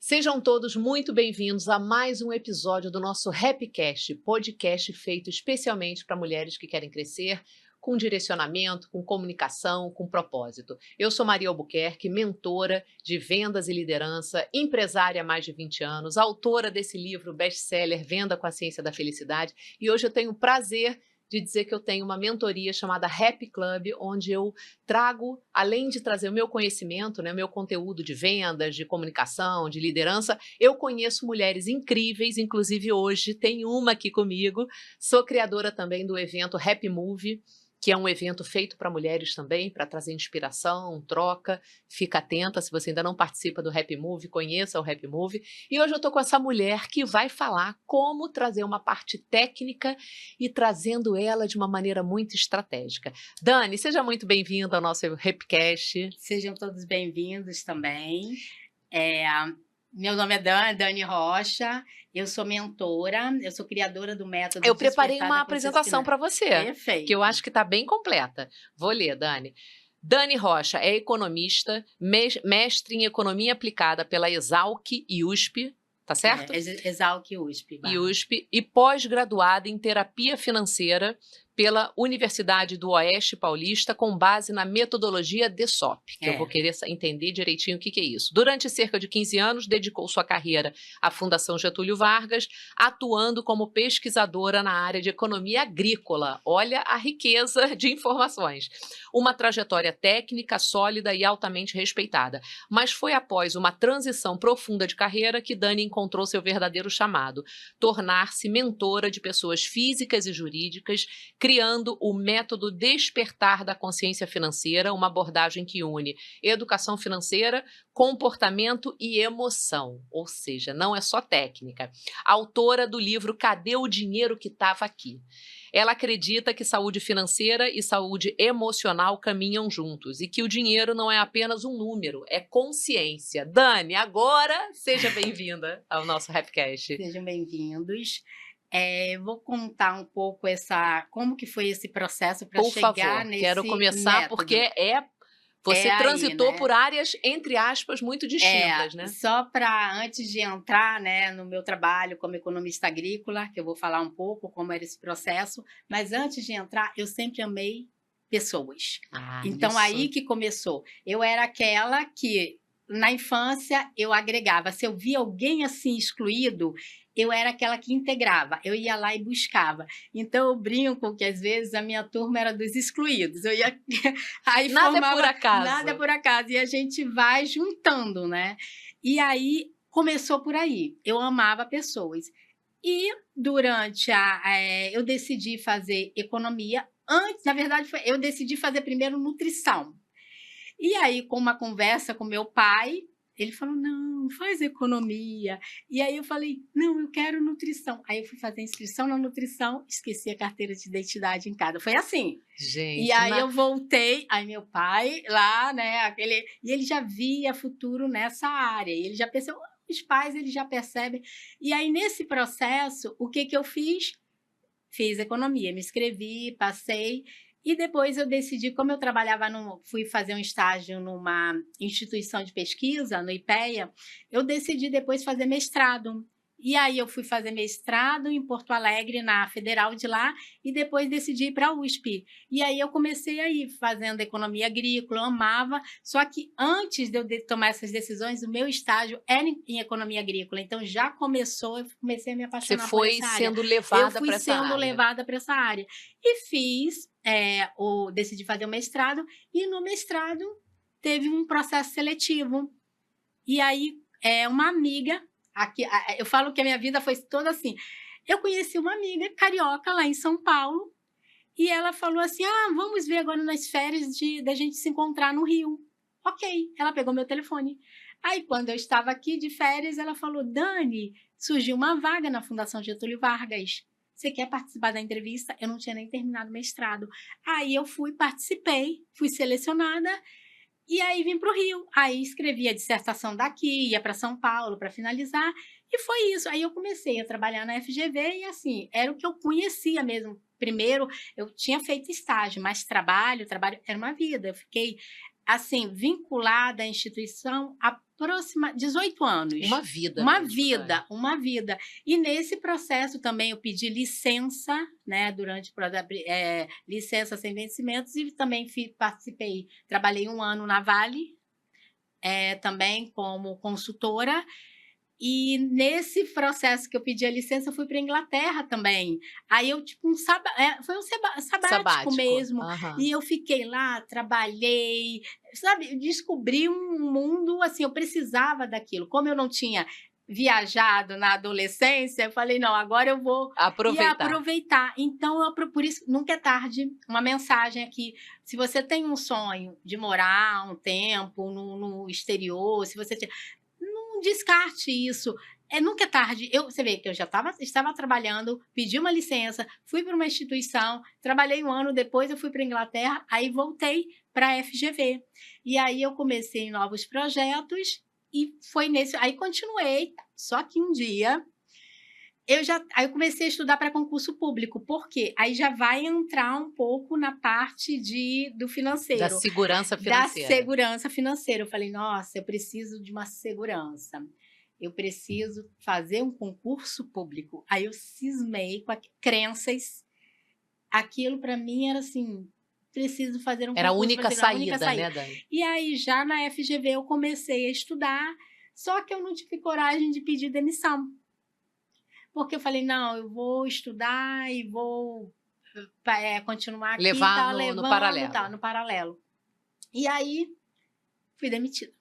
Sejam todos muito bem-vindos a mais um episódio do nosso Happycast, podcast feito especialmente para mulheres que querem crescer com direcionamento, com comunicação, com propósito. Eu sou Maria Albuquerque, mentora de vendas e liderança, empresária há mais de 20 anos, autora desse livro best-seller Venda com a Ciência da Felicidade, e hoje eu tenho o prazer de dizer que eu tenho uma mentoria chamada Happy Club, onde eu trago, além de trazer o meu conhecimento, né, meu conteúdo de vendas, de comunicação, de liderança, eu conheço mulheres incríveis, inclusive hoje tem uma aqui comigo, sou criadora também do evento Happy Move, que é um evento feito para mulheres também, para trazer inspiração, troca. Fica atenta, se você ainda não participa do Happy Move, conheça o Happy Move. E hoje eu estou com essa mulher que vai falar como trazer uma parte técnica e trazendo ela de uma maneira muito estratégica. Dani, seja muito bem-vinda ao nosso Happycast. Sejam todos bem-vindos também. Meu nome é Dani Rocha, eu sou mentora, eu sou criadora do método Eu preparei Despertar uma da apresentação para você, Perfeito. que eu acho que está bem completa. Vou ler, Dani. Dani Rocha é economista, mestre em economia aplicada pela Exalc e USP, tá certo? Exalc e USP. E USP, e pós-graduada em terapia financeira pela Universidade do Oeste Paulista, com base na metodologia DESOP, que eu vou querer entender direitinho o que é isso. Durante cerca de 15 anos, dedicou sua carreira à Fundação Getúlio Vargas, atuando como pesquisadora na área de economia agrícola. Olha a riqueza de informações. Uma trajetória técnica, sólida e altamente respeitada. Mas foi após uma transição profunda de carreira que Dani encontrou seu verdadeiro chamado, tornar-se mentora de pessoas físicas e jurídicas, criando o método Despertar da Consciência Financeira, uma abordagem que une educação financeira, comportamento e emoção, ou seja, não é só técnica. Autora do livro Cadê o Dinheiro que Estava Aqui? Ela acredita que saúde financeira e saúde emocional caminham juntos e que o dinheiro não é apenas um número, é consciência. Dani, agora seja bem-vinda ao nosso Happycast. Sejam bem-vindos. Vou contar um pouco como que foi esse processo para chegar nesse quero começar método. Porque você transitou aí, né, por áreas, entre aspas, muito distintas, né? Só para, antes de entrar, né, no meu trabalho como economista agrícola, que eu vou falar um pouco como era esse processo, mas antes de entrar, eu sempre amei pessoas. Então, isso. Aí que começou. Eu era aquela que, na infância, eu agregava. Se eu via alguém assim excluído, eu era aquela que integrava, eu ia lá e buscava. Então, eu brinco que, às vezes, a minha turma era dos excluídos. Eu ia... aí nada é por acaso. Nada é por acaso. E a gente vai juntando, né? E aí, começou por aí. Eu amava pessoas. E, durante eu decidi fazer economia. Antes, na verdade, eu decidi fazer primeiro nutrição. E aí, com uma conversa com meu pai, ele falou, não, faz economia. E aí eu falei, não, eu quero nutrição. Aí eu fui fazer inscrição na nutrição, esqueci a carteira de identidade em casa. Foi assim. Gente, e aí eu voltei, aí meu pai lá, né, e ele já via futuro nessa área. E ele já percebeu, os pais eles já percebem. E aí nesse processo, o que eu fiz? Fiz economia, me inscrevi, passei. E depois eu decidi, como eu trabalhava, fui fazer um estágio numa instituição de pesquisa, no IPEA, eu decidi depois fazer mestrado. E aí eu fui fazer mestrado em Porto Alegre, na Federal de lá, e depois decidi ir para a USP. E aí eu comecei aí, fazendo economia agrícola, eu amava, só que antes de eu tomar essas decisões, o meu estágio era em economia agrícola, então já começou, eu comecei a me apaixonar por essa área. Você foi sendo levada para essa área. Eu fui sendo levada para essa área. E fiz, decidi fazer o mestrado, e no mestrado teve um processo seletivo. E aí, uma amiga... eu falo que a minha vida foi toda assim. Eu conheci uma amiga carioca lá em São Paulo e ela falou assim, vamos ver agora nas férias da gente se encontrar no Rio. Ok, ela pegou meu telefone. Aí, quando eu estava aqui de férias, ela falou, Dani, surgiu uma vaga na Fundação Getúlio Vargas. Você quer participar da entrevista? Eu não tinha nem terminado o mestrado. Aí eu participei, fui selecionada. E aí vim para o Rio, aí escrevi a dissertação daqui, ia para São Paulo para finalizar, e foi isso. Aí eu comecei a trabalhar na FGV e assim, era o que eu conhecia mesmo. Primeiro, eu tinha feito estágio, mas trabalho era uma vida. Eu fiquei assim, vinculada à instituição próxima 18 anos. Uma vida Uma mesmo, vida, né? uma vida. E nesse processo também eu pedi licença, né, licença sem vencimentos e também participei, trabalhei 1 ano na Vale, também como consultora. E nesse processo que eu pedi a licença, eu fui para a Inglaterra também. Aí eu, tipo, foi um sabático Sabático. mesmo. Aham. E eu fiquei lá, trabalhei, sabe, descobri um mundo, assim, eu precisava daquilo. Como eu não tinha viajado na adolescência, eu falei, não, agora eu vou Aproveitar. aproveitar. Então, por isso, nunca é tarde, uma mensagem aqui. Se você tem um sonho de morar um tempo no exterior, se você não descarte isso. Nunca é tarde. Você vê que eu já estava trabalhando, pedi uma licença, fui para uma instituição, trabalhei 1 ano, depois eu fui para a Inglaterra, aí voltei para a FGV. E aí eu comecei novos projetos e foi nesse. Aí continuei. Só que um dia aí eu comecei a estudar para concurso público. Por quê? Aí já vai entrar um pouco na parte do Da financeiro, segurança da financeira. segurança financeira. Eu falei, nossa, eu preciso de uma segurança. Eu preciso fazer um concurso público. Aí eu cismei com crenças. Aquilo para mim era assim, preciso fazer um Era a concurso, única vai ser a única saída, saída. né, Dani? E aí já na FGV eu comecei a estudar, só que eu não tive coragem de pedir demissão. Porque eu falei, não, eu vou estudar e vou continuar aqui, Levar tá no levando, paralelo. tá, no paralelo. E aí, fui demitida.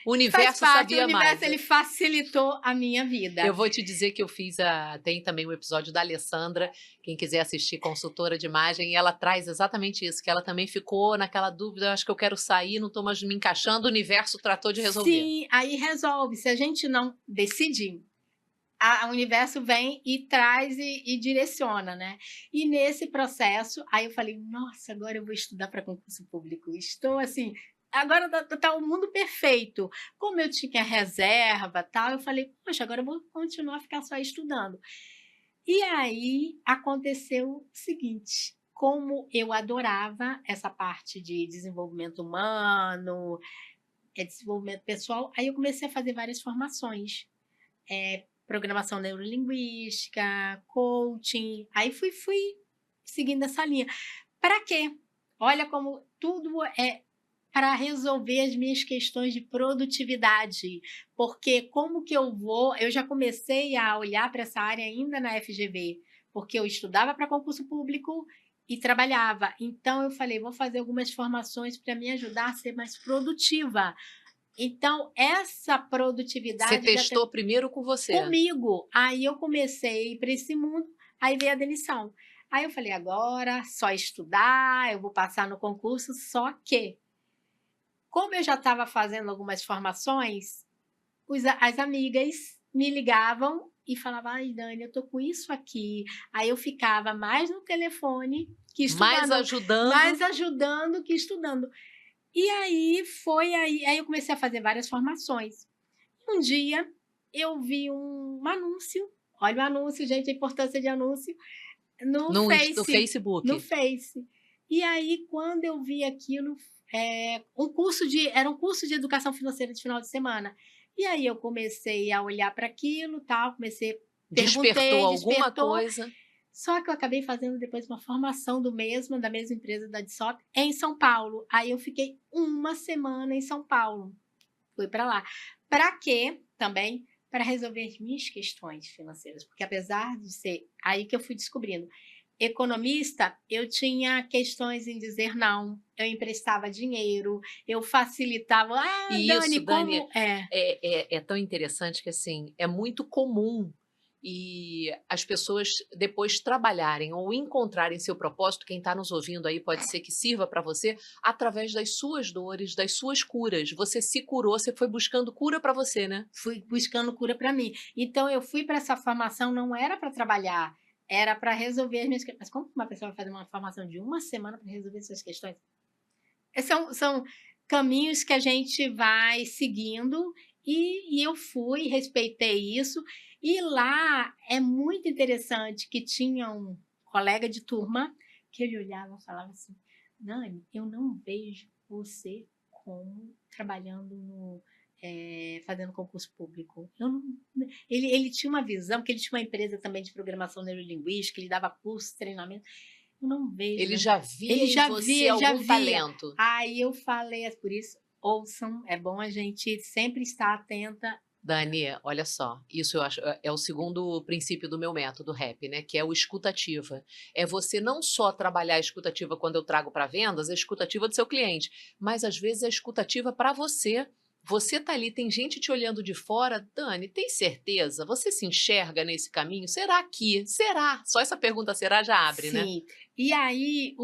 O Faz universo parte, o sabia universo, mais. ele facilitou a minha vida. Eu vou te dizer que eu fiz tem também o episódio da Alessandra, quem quiser assistir, consultora de imagem, e ela traz exatamente isso, que ela também ficou naquela dúvida, acho que eu quero sair, não estou mais me encaixando, o universo tratou de resolver. Sim, aí resolve. Se a gente não decidir, o universo vem e traz e direciona, né? E nesse processo, aí eu falei, nossa, agora eu vou estudar para concurso público. Estou assim, agora tá o mundo perfeito. Como eu tinha reserva, tal, eu falei, poxa, agora eu vou continuar a ficar só estudando. E aí aconteceu o seguinte, como eu adorava essa parte de desenvolvimento humano, desenvolvimento pessoal, aí eu comecei a fazer várias formações. Programação neurolinguística, coaching. Aí fui seguindo essa linha. Para quê? Olha como tudo é para resolver as minhas questões de produtividade. Porque como que eu já comecei a olhar para essa área ainda na FGV, porque eu estudava para concurso público e trabalhava. Então eu falei, vou fazer algumas formações para me ajudar a ser mais produtiva. Então, essa Você produtividade testou primeiro com você. comigo. Aí eu comecei para esse mundo, aí veio a demissão. Aí eu falei, agora só estudar, eu vou passar no concurso, só que, como eu já estava fazendo algumas formações, as amigas me ligavam e falavam, ai, Dani, eu tô com isso aqui. Aí eu ficava mais no telefone que estudando, mais ajudando que estudando. E aí eu comecei a fazer várias formações. Um dia eu vi um anúncio, olha o anúncio, gente, a importância de anúncio, no No Face, no Facebook. Face. E aí, quando eu vi aquilo, era um curso de educação financeira de final de semana. E aí eu comecei a olhar para aquilo, tal, Despertou alguma despertou. coisa. Só que eu acabei fazendo depois uma formação da mesma empresa da DSOP, em São Paulo. Aí eu fiquei 1 semana em São Paulo. Fui para lá. Para quê? Também para resolver as minhas questões financeiras. Porque apesar de ser aí que eu fui descobrindo, economista, eu tinha questões em dizer não, eu emprestava dinheiro, eu facilitava. Ah, E Dani, isso, Dani, como é? é tão interessante que, assim, é muito comum e as pessoas depois trabalharem ou encontrarem seu propósito, quem está nos ouvindo aí pode ser que sirva para você, através das suas dores, das suas curas. Você se curou, você foi buscando cura para você, né? Fui buscando cura para mim. Então, eu fui para essa formação, não era para trabalhar, era para resolver as minhas questões. Mas como uma pessoa vai fazer uma formação de 1 semana para resolver suas questões? São caminhos que a gente vai seguindo e eu fui, respeitei isso. E lá é muito interessante que tinha um colega de turma que ele olhava e falava assim, Nani, eu não vejo você como trabalhando fazendo concurso público. Ele tinha uma visão, porque ele tinha uma empresa também de programação neurolinguística, ele dava curso, treinamento. Eu não vejo. Ele já via em você algum talento. Aí eu falei, por isso, ouçam, é bom a gente sempre estar atenta. Dani, olha só, isso eu acho é o segundo princípio do meu método RAP, né? Que é o escutativa. É você não só trabalhar a escutativa quando eu trago para vendas, a escutativa do seu cliente, mas às vezes a escutativa para você. Você tá ali, tem gente te olhando de fora. Dani, tem certeza? Você se enxerga nesse caminho? Será que? Será? Só essa pergunta será já abre, Sim. né? Sim. E aí,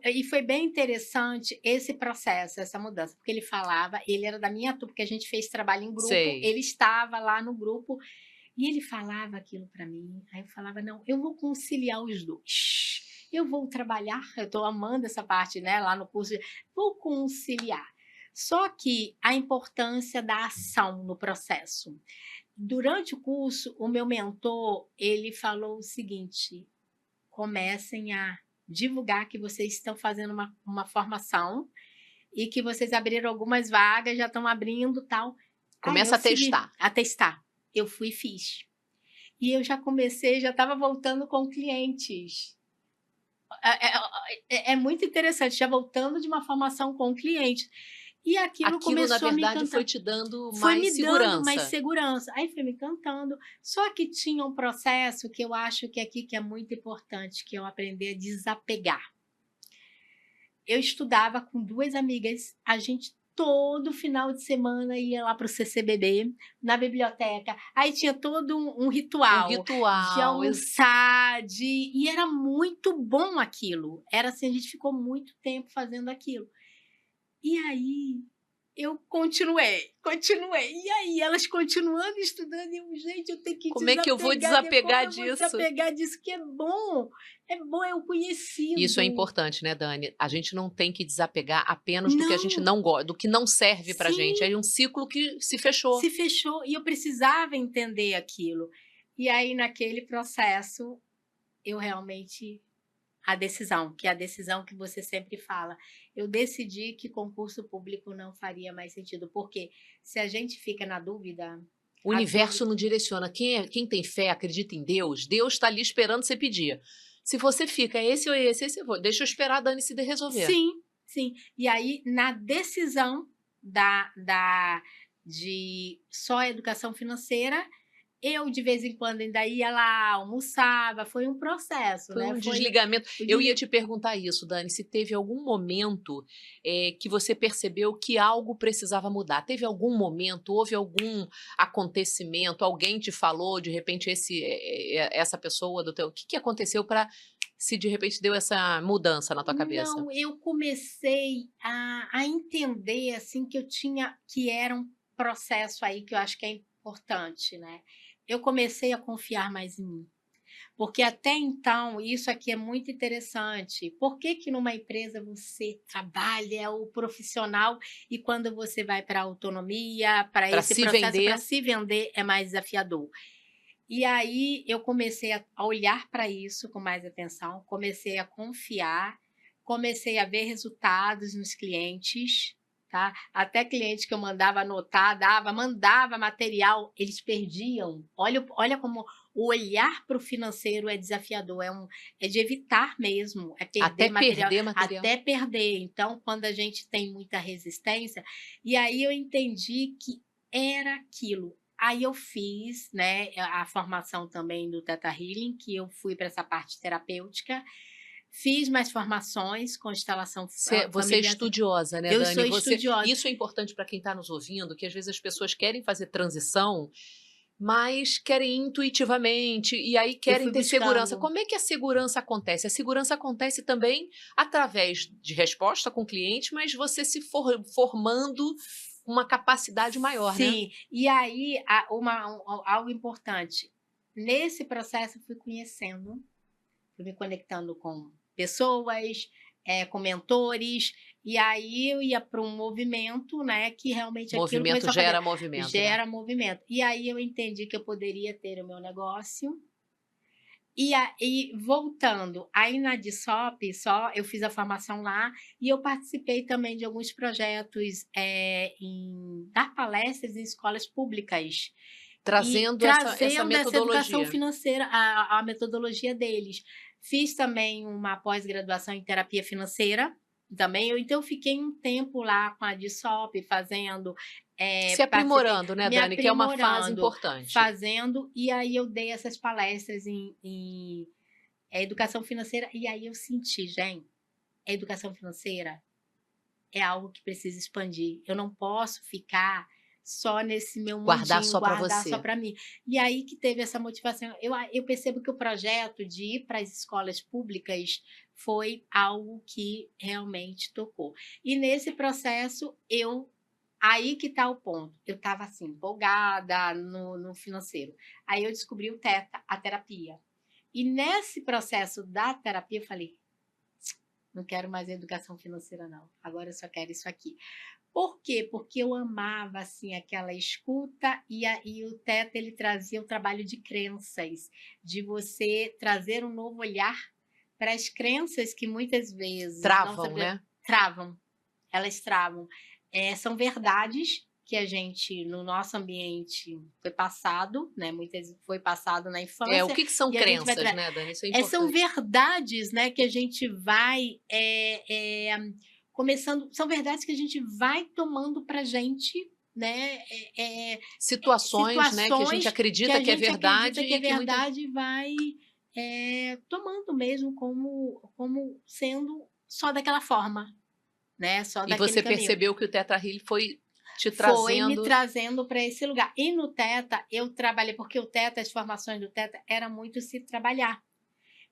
e foi bem interessante esse processo, essa mudança, porque ele era da minha turma, porque a gente fez trabalho em grupo, Sei. Ele estava lá no grupo, e ele falava aquilo para mim, aí eu falava, não, eu vou conciliar os dois, eu vou trabalhar, eu estou amando essa parte, né, lá no curso, vou conciliar. Só que a importância da ação no processo. Durante o curso, o meu mentor, ele falou o seguinte: comecem a divulgar que vocês estão fazendo uma formação e que vocês abriram algumas vagas, já estão abrindo tal. Começa a testar. A testar. Eu fui e fiz. E eu já comecei, já estava voltando com clientes. É muito interessante, já voltando de uma formação com clientes. E aquilo começou na verdade, a me encantar. foi te dando mais segurança. Dando mais segurança. Aí foi me encantando. Só que tinha um processo que eu acho que aqui que é muito importante, que é eu aprender a desapegar. Eu estudava com 2 amigas, a gente todo final de semana ia lá para o CCBB, na biblioteca. Aí tinha todo um ritual. De almoçar, e era muito bom aquilo. Era assim, a gente ficou muito tempo fazendo aquilo. E aí, eu continuei. E aí, elas continuando estudando, e eu, gente, eu tenho que Como é que eu vou desapegar disso? Eu vou desapegar disso, que é bom, é o conhecido. Isso é importante, né, Dani? A gente não tem que desapegar apenas do que a gente não gosta, do que não serve pra gente. É um ciclo que se fechou. Se fechou, e eu precisava entender aquilo. E aí, naquele processo, eu realmente... a decisão, que é a decisão que você sempre fala. Eu decidi que concurso público não faria mais sentido, porque se a gente fica na dúvida... O universo não direciona. Quem tem fé, acredita em Deus, Deus está ali esperando você pedir. Se você fica, esse ou esse eu vou. Deixa eu esperar a Dani se resolver. Sim. E aí, na decisão de só educação financeira, eu, de vez em quando, ainda ia lá, almoçava, foi um processo, foi né? Um desligamento. Eu ia te perguntar isso, Dani, se teve algum momento que você percebeu que algo precisava mudar. Teve algum momento, houve algum acontecimento, alguém te falou, de repente, essa pessoa do teu... O que aconteceu para... se de repente deu essa mudança na tua cabeça? Não, eu comecei a entender, assim, que era um processo aí que eu acho que é importante, né? Eu comecei a confiar mais em mim. Porque até então, isso aqui é muito interessante. Por que que numa empresa você trabalha o profissional e quando você vai para a autonomia, para esse processo, para se vender, é mais desafiador? E aí eu comecei a olhar para isso com mais atenção, comecei a confiar, comecei a ver resultados nos clientes, tá? Até clientes que eu mandava anotar, mandava material, eles perdiam. Olha como o olhar para o financeiro é desafiador, é de evitar mesmo, é perder material. Até perder. Então, quando a gente tem muita resistência, e aí eu entendi que era aquilo. Aí eu fiz, né, a formação também do Theta Healing, que eu fui para essa parte terapêutica. Fiz mais formações, constelação familiar. Você é estudiosa, né, Dani? Eu sou estudiosa. Isso é importante para quem está nos ouvindo, que às vezes as pessoas querem fazer transição, mas querem intuitivamente, e aí querem ter segurança. Como é que a segurança acontece? A segurança acontece também através de resposta com o cliente, mas você se formando uma capacidade maior, né? Sim, e aí algo importante. Nesse processo eu fui conhecendo, fui me conectando com pessoas, com mentores, e aí eu ia para um movimento, né, que realmente movimento gera movimento. Gera movimento. E aí eu entendi que eu poderia ter o meu negócio, E aí, voltando, aí na DSOP, eu fiz a formação lá e eu participei também de alguns projetos, em dar palestras em escolas públicas e Trazendo essa trazendo essa educação metodologia. financeira, a metodologia deles. Fiz também uma pós-graduação em terapia financeira, também. Então, eu fiquei um tempo lá com a DSOP fazendo, Se participei, aprimorando, né, me Dani, que é uma fase aprimorando, importante. fazendo, e aí eu dei essas palestras em educação financeira, e aí eu senti, gente, a educação financeira é algo que precisa expandir. Eu não posso ficar só nesse meu Guardar mundinho, só para guardar só você. para mim. E aí que teve essa motivação. Eu percebo que o projeto de ir para as escolas públicas foi algo que realmente tocou. E nesse processo, aí que está o ponto. Eu estava assim, empolgada no financeiro. Aí eu descobri o Teta, a terapia. E nesse processo da terapia, eu falei, não quero mais educação financeira, não. Agora eu só quero isso aqui. Por quê? Porque eu amava assim aquela escuta e o Teta ele trazia o trabalho de crenças, de você trazer um novo olhar para as crenças que muitas vezes não Travam, sabe, né? travam, elas travam. São verdades que a gente, no nosso ambiente, foi passado, né? Muitas foi passado na O infância, que são e a gente vai crenças, né, Dani? Isso é são importante. verdades, né, que a gente vai começando, são verdades que a gente vai tomando para gente, né, Situações, né, que a gente situações que acredita a que é gente verdade acredita que é e que muitas verdade e vai tomando mesmo como sendo só daquela forma, né, só e daquele você caminho. percebeu que o Theta Healing foi te Foi me trazendo trazendo para esse lugar. E no Teta, eu trabalhei, porque o Teta, as formações do Teta, era muito se trabalhar.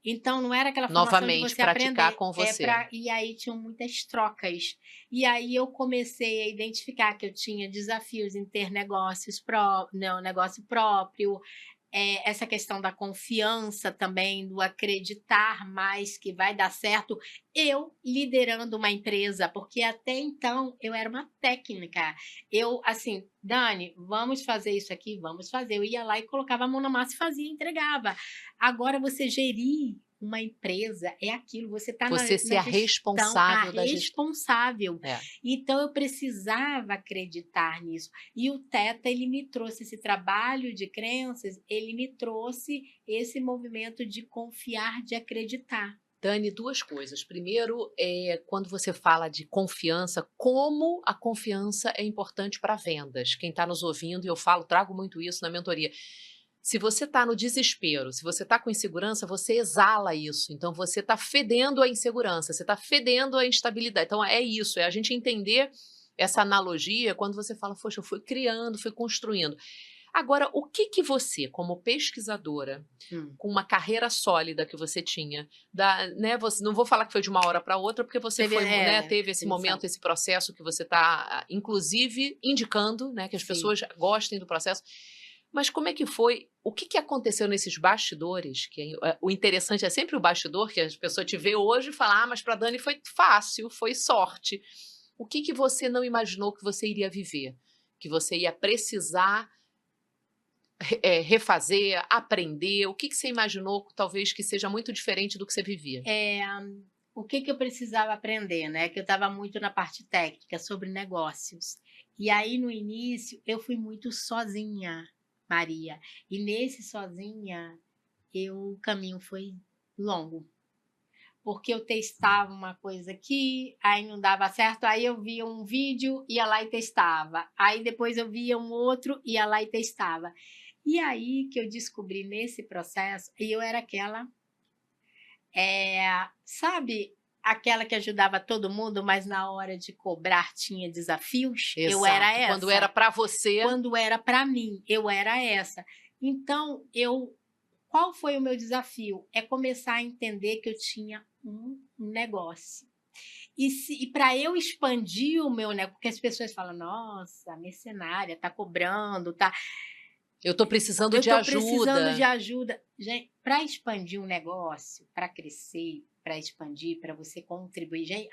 Então, não era aquela formação de novamente você praticar aprender, com você. e aí tinham muitas trocas. E aí eu comecei a identificar que eu tinha desafios em ter negócio próprio, essa questão da confiança também, do acreditar mais que vai dar certo, eu liderando uma empresa, porque até então eu era uma técnica. Eu, assim, Dani, vamos fazer isso aqui? Vamos fazer. Eu ia lá e colocava a mão na massa e fazia, entregava. Agora, você gerir uma empresa é aquilo, você está Você ser na a gestão, a responsável da gestão. responsável. É. Então, eu precisava acreditar nisso. E o Teta, ele me trouxe esse trabalho de crenças, ele me trouxe esse movimento de confiar, de acreditar. Dani, duas coisas. Primeiro, quando você fala de confiança, como a confiança é importante para vendas. Quem está nos ouvindo, e eu trago muito isso na mentoria. Se você está no desespero, se você está com insegurança, você exala isso. Então, você está fedendo a insegurança, você está fedendo a instabilidade. Então, é isso, é a gente entender essa analogia quando você fala, poxa, eu fui criando, fui construindo. Agora, o que você, como pesquisadora, com uma carreira sólida que você tinha, né, não vou falar que foi de uma hora para outra, porque você Teve, foi, né, teve esse exato. momento, esse processo que você está, inclusive, indicando, né, que as Sim. pessoas gostem do processo. Mas como é que foi? O que aconteceu nesses bastidores? O interessante é sempre o bastidor, que as pessoas te vê hoje e falam, mas para Dani foi fácil, foi sorte. O que você não imaginou que você iria viver? Que você ia precisar refazer, aprender? O que você imaginou, talvez, que seja muito diferente do que você vivia? O que eu precisava aprender, né? Que eu estava muito na parte técnica, sobre negócios. E aí, no início, eu fui muito sozinha, Maria. E nesse sozinha, o caminho foi longo. Porque eu testava uma coisa aqui, aí não dava certo, aí eu via um vídeo, ia lá e testava. Aí depois eu via um outro, ia lá e testava. E aí que eu descobri nesse processo, e eu era aquela, sabe, aquela que ajudava todo mundo, mas na hora de cobrar tinha desafios? Exato. Eu era essa. Quando era para você. Quando era para mim, eu era essa. Então, qual foi o meu desafio? É começar a entender que eu tinha um negócio. E para eu expandir o meu negócio, porque as pessoas falam, nossa, mercenária, tá cobrando, tá. Eu estou precisando Eu de estou precisando de ajuda. ajuda. Gente, para expandir um negócio, para crescer, para expandir, para você contribuir. Gente,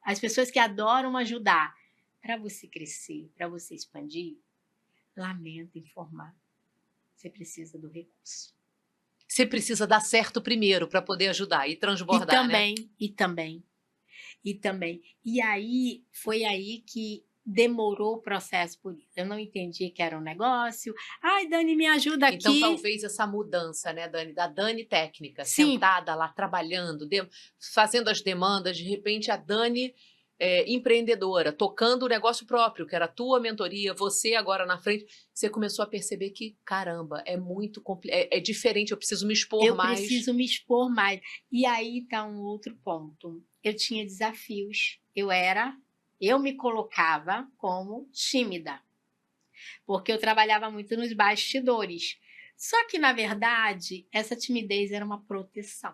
as pessoas que adoram ajudar, para você crescer, para você expandir, lamento informar, você precisa do recurso. Você precisa dar certo primeiro para poder ajudar e transbordar, né? E também. E aí, foi aí que demorou o processo por isso. Eu não entendi que era um negócio. Ai, Dani, me ajuda aqui. Então, talvez essa mudança, né, Dani, da Dani técnica, Sim. sentada lá, trabalhando, fazendo as demandas, de repente a Dani empreendedora, tocando o negócio próprio, que era a tua mentoria, você agora na frente, você começou a perceber que, caramba, é muito é diferente, eu preciso me expor mais. Eu preciso me expor mais. E aí está um outro ponto. Eu tinha desafios. Eu me colocava como tímida, porque eu trabalhava muito nos bastidores. Só que, na verdade, essa timidez era uma proteção.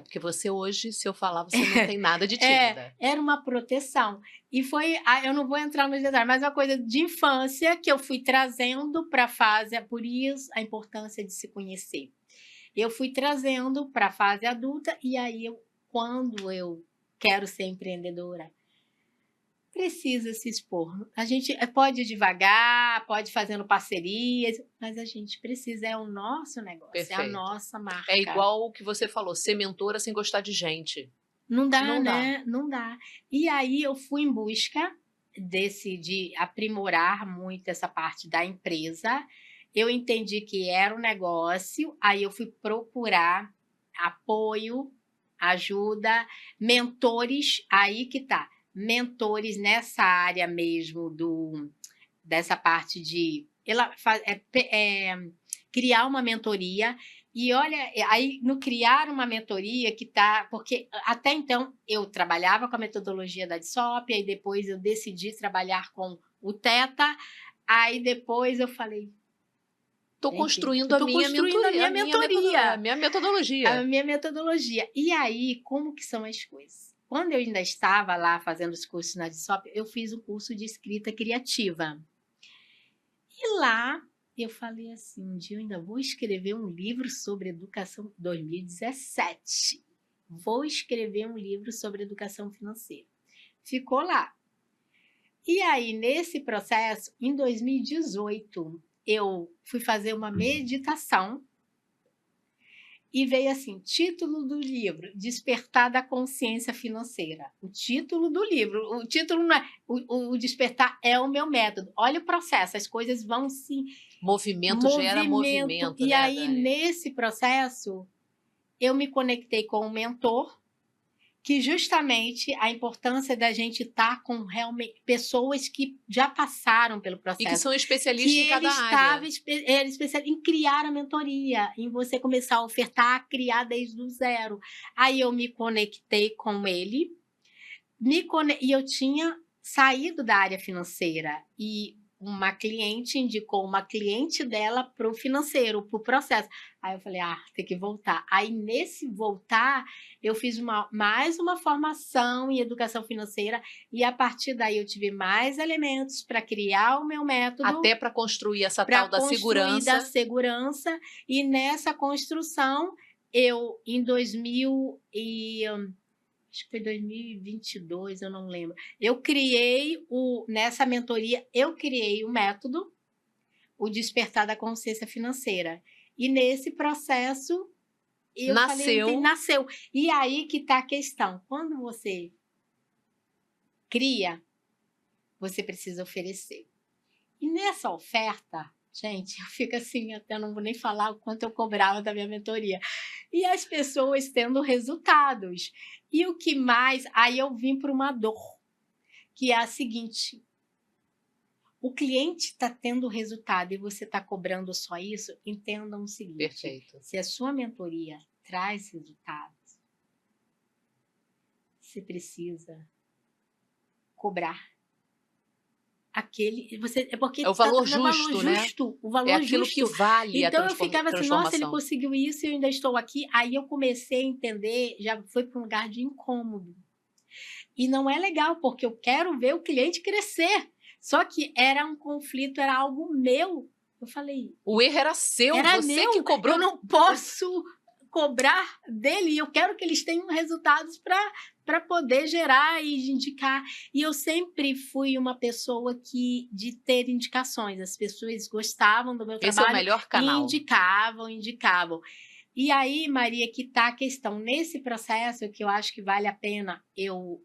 Porque você hoje, se eu falar, você não tem nada de tímida. Era uma proteção. E foi, eu não vou entrar nos detalhes, mas uma coisa de infância que eu fui trazendo para a fase, por isso a importância de se conhecer. Eu fui trazendo para a fase adulta, e aí, quando eu quero ser empreendedora, precisa se expor. A gente pode ir devagar, pode ir fazendo parcerias, mas a gente precisa, é o nosso negócio, Perfeito. É a nossa marca. É igual o que você falou, ser mentora sem gostar de gente. Não dá, né? Não dá. E aí eu fui em busca de aprimorar muito essa parte da empresa. Eu entendi que era um negócio, aí eu fui procurar apoio, ajuda, mentores, aí que tá. Mentores nessa área mesmo dessa parte de criar uma mentoria. E olha, aí no criar uma mentoria que tá, porque até então eu trabalhava com a metodologia da DSOP, aí depois eu decidi trabalhar com o Theta, aí depois eu falei, Estou construindo a minha mentoria. A minha metodologia. E aí, como que são as coisas? Quando eu ainda estava lá fazendo os cursos na DSOP, eu fiz um curso de escrita criativa. E lá eu falei assim, um dia eu ainda vou escrever um livro sobre educação, 2017. Vou escrever um livro sobre educação financeira. Ficou lá. E aí, nesse processo, em 2018, eu fui fazer uma meditação e veio assim, título do livro, Despertar da Consciência Financeira. O título do livro, o título não é, o despertar é o meu método. Olha o processo, as coisas vão se... Movimento gera movimento, E né, aí, Dani? nesse processo, eu me conectei com um mentor, que justamente a importância da gente estar com realmente pessoas que já passaram pelo processo. E que são especialistas em cada área. Ele especialista em criar a mentoria, em você começar a ofertar, a criar desde o zero. Aí eu me conectei com ele, e eu tinha saído da área financeira, e uma cliente indicou uma cliente dela para o financeiro, para o processo. Aí eu falei, tem que voltar. Aí nesse voltar, eu fiz mais uma formação em educação financeira, e a partir daí eu tive mais elementos para criar o meu método. Até para construir essa tal da segurança. E nessa construção, eu, em 2000 acho que foi 2022, eu não lembro. Nessa mentoria, eu criei o método, o Despertar da Consciência Financeira. E nesse processo, nasceu. E aí que está a questão. Quando você cria, você precisa oferecer. E nessa oferta, gente, eu fico assim, até não vou nem falar o quanto eu cobrava da minha mentoria. E as pessoas tendo resultados. E o que mais... Aí eu vim para uma dor, que é a seguinte. O cliente está tendo resultado e você está cobrando só isso, entendam o seguinte. Perfeito. Se a sua mentoria traz resultados, você precisa cobrar. Porque é o valor justo, né? O valor é aquilo justo. que vale então a eu ficava assim, nossa, ele conseguiu isso e eu ainda estou aqui. Aí eu comecei a entender, já foi para um lugar de incômodo. E não é legal, porque eu quero ver o cliente crescer. Só que era um conflito, era algo meu. Eu falei... O erro era seu, era você meu, que cobrou. Eu não posso cobrar dele e eu quero que eles tenham resultados para poder gerar e indicar. E eu sempre fui uma pessoa de ter indicações. As pessoas gostavam do meu trabalho. Esse é o melhor canal. Indicavam. E aí, Maria, que está a questão. Nesse processo, que eu acho que vale a pena eu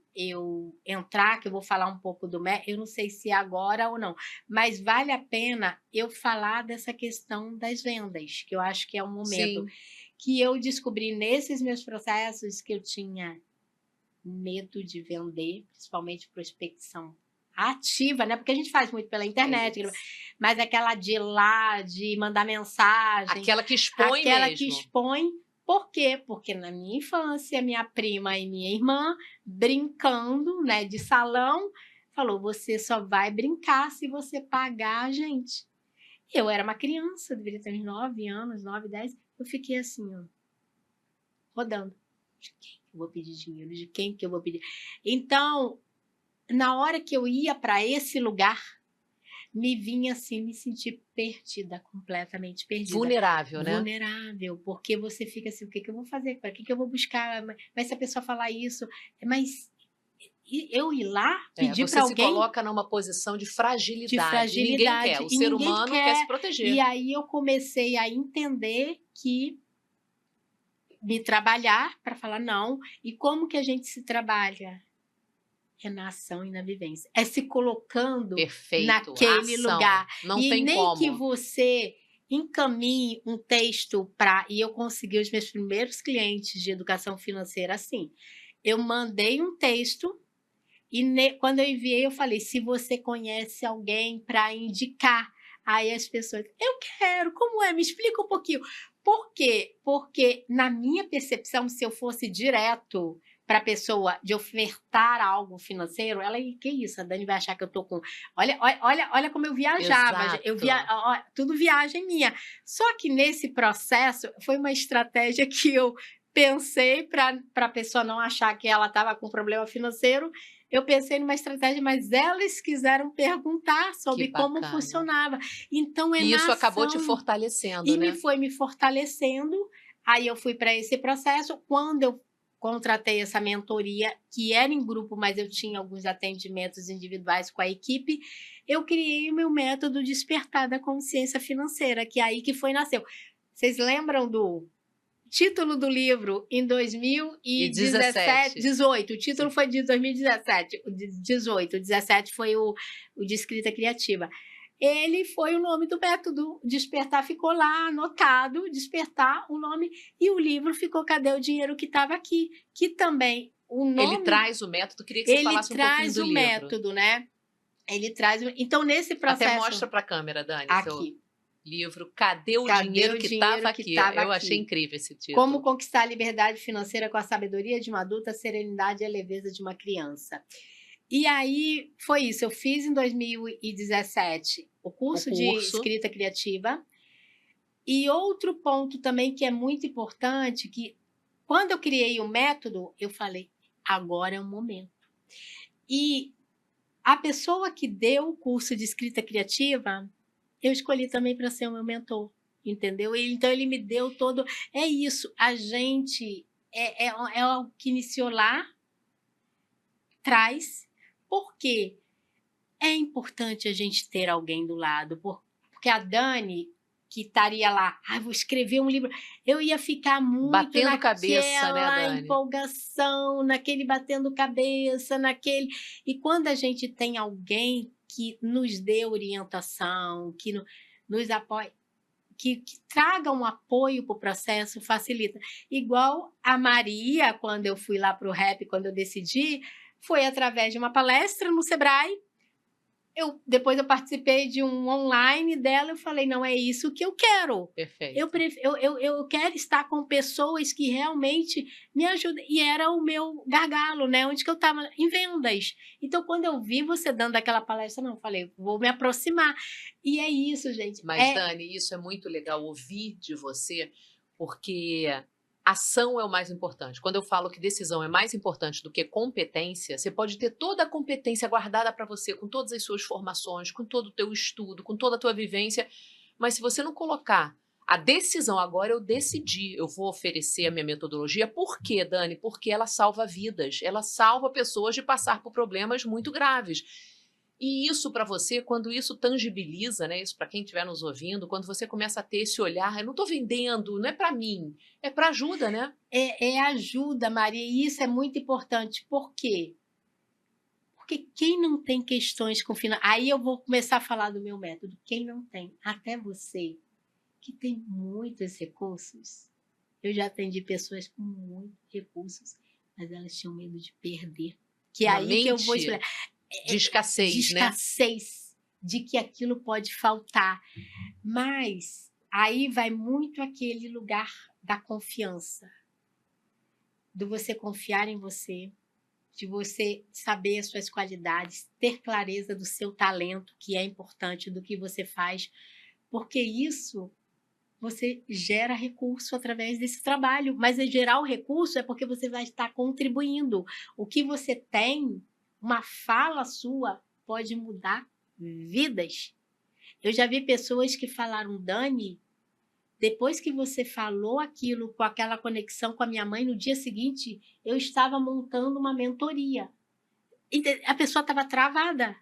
entrar, que eu vou falar um pouco do método, eu não sei se é agora ou não, mas vale a pena eu falar dessa questão das vendas, que eu acho que é um momento que eu descobri nesses meus processos que eu tinha medo de vender, principalmente prospecção ativa, né? Porque a gente faz muito pela internet, mas aquela de ir lá, de mandar mensagem. Aquela que expõe mesmo. Aquela que expõe. Por quê? Porque na minha infância, minha prima e minha irmã, brincando, né, de salão, falou, você só vai brincar se você pagar a gente. Eu era uma criança, deveria ter uns 9 anos, 9, 10. Eu fiquei assim, ó, rodando. De quem que eu vou pedir dinheiro? De quem que eu vou pedir? Então, na hora que eu ia para esse lugar, me vinha assim, me sentir perdida, completamente perdida. Vulnerável, né? Vulnerável, porque você fica assim, o que eu vou fazer? Para que eu vou buscar? Mas se a pessoa falar isso, mas eu ir lá pedir para alguém... Você se coloca numa posição de fragilidade. Ninguém quer, o ser humano quer se proteger. E aí eu comecei a entender que me trabalhar para falar não. E como que a gente se trabalha? É na ação e na vivência. É se colocando naquele lugar. Não tem nem como. que você encaminhe um texto para... E eu consegui os meus primeiros clientes de educação financeira assim. Eu mandei um texto e quando eu enviei, eu falei, se você conhece alguém para indicar, aí as pessoas, eu quero, como é? Me explica um pouquinho. Por quê? Porque na minha percepção, se eu fosse direto para a pessoa de ofertar algo financeiro, ela, que isso? A Dani vai achar que eu tô com... Olha como eu viajava. Exato. Tudo viagem minha. Só que nesse processo, foi uma estratégia que eu pensei para a pessoa não achar que ela estava com problema financeiro. Eu pensei numa estratégia, mas elas quiseram perguntar sobre como funcionava. Então, e isso acabou te fortalecendo, né? E foi me fortalecendo. Aí eu fui para esse processo. Quando eu contratei essa mentoria, que era em grupo, mas eu tinha alguns atendimentos individuais com a equipe, eu criei o meu método Despertar da Consciência Financeira, que é aí que nasceu. Vocês lembram do título do livro em 2018? O título foi de 2017, 17 foi o de escrita criativa. Ele foi o nome do método. Despertar ficou lá anotado, Despertar o nome, e o livro ficou Cadê o Dinheiro que estava aqui? Que também o nome... Ele traz o método, queria que você falasse um pouquinho do livro. Ele traz o método, né? Ele traz... Então, nesse processo... Até mostra para a câmera, Dani. Aqui. Livro Cadê o Dinheiro que estava aqui? Eu achei incrível esse título. Como conquistar a liberdade financeira com a sabedoria de uma adulta, a serenidade e a leveza de uma criança. E aí, foi isso. Eu fiz em 2017 o curso de escrita criativa. E outro ponto também que é muito importante, que quando eu criei o método, eu falei, agora é o momento. E a pessoa que deu o curso de escrita criativa, eu escolhi também para ser o meu mentor, entendeu? Então, ele me deu todo... É isso, a gente... É o que iniciou lá, traz... Porque é importante a gente ter alguém do lado, porque a Dani, que estaria lá, vou escrever um livro, eu ia ficar muito batendo cabeça, né, Dani? Empolgação, naquele batendo cabeça, naquele... E quando a gente tem alguém que nos dê orientação, que nos apoie, que traga um apoio para o processo, facilita. Igual a Maria, quando eu fui lá para o rap, quando eu decidi... Foi através de uma palestra no Sebrae. Depois eu participei de um online dela. Eu falei, não é isso que eu quero. Perfeito. Eu quero estar com pessoas que realmente me ajudem. E era o meu gargalo, né? Onde que eu estava? Em vendas. Então, quando eu vi você dando aquela palestra, eu falei, vou me aproximar. E é isso, gente. Mas, Dani, isso é muito legal ouvir de você, porque... Ação é o mais importante. Quando eu falo que decisão é mais importante do que competência, você pode ter toda a competência guardada para você, com todas as suas formações, com todo o teu estudo, com toda a tua vivência, mas se você não colocar A decisão agora eu decidi, eu vou oferecer a minha metodologia. Por quê, Dani? Porque ela salva vidas, ela salva pessoas de passar por problemas muito graves. E isso para você, quando isso tangibiliza, né? Isso para quem estiver nos ouvindo, quando você começa a ter esse olhar, eu não estou vendendo, não é para mim, é para ajuda, né? É ajuda, Maria, e isso é muito importante. Por quê? Porque quem não tem questões com finanças... Aí eu vou começar a falar do meu método. Quem não tem, até você, que tem muitos recursos. Eu já atendi pessoas com muitos recursos, mas elas tinham medo de perder. Que é aí que eu vou explicar. De escassez, de escassez, né? De que aquilo pode faltar. Mas aí vai muito aquele lugar da confiança. De você confiar em você, de você saber as suas qualidades, ter clareza do seu talento, que é importante, do que você faz, porque isso você gera recurso através desse trabalho, mas gerar o recurso é porque você vai estar contribuindo. O que você tem, uma fala sua, pode mudar vidas. Eu já vi pessoas que falaram, Dani, depois que você falou aquilo com aquela conexão com a minha mãe, no dia seguinte, eu estava montando uma mentoria. A pessoa estava travada.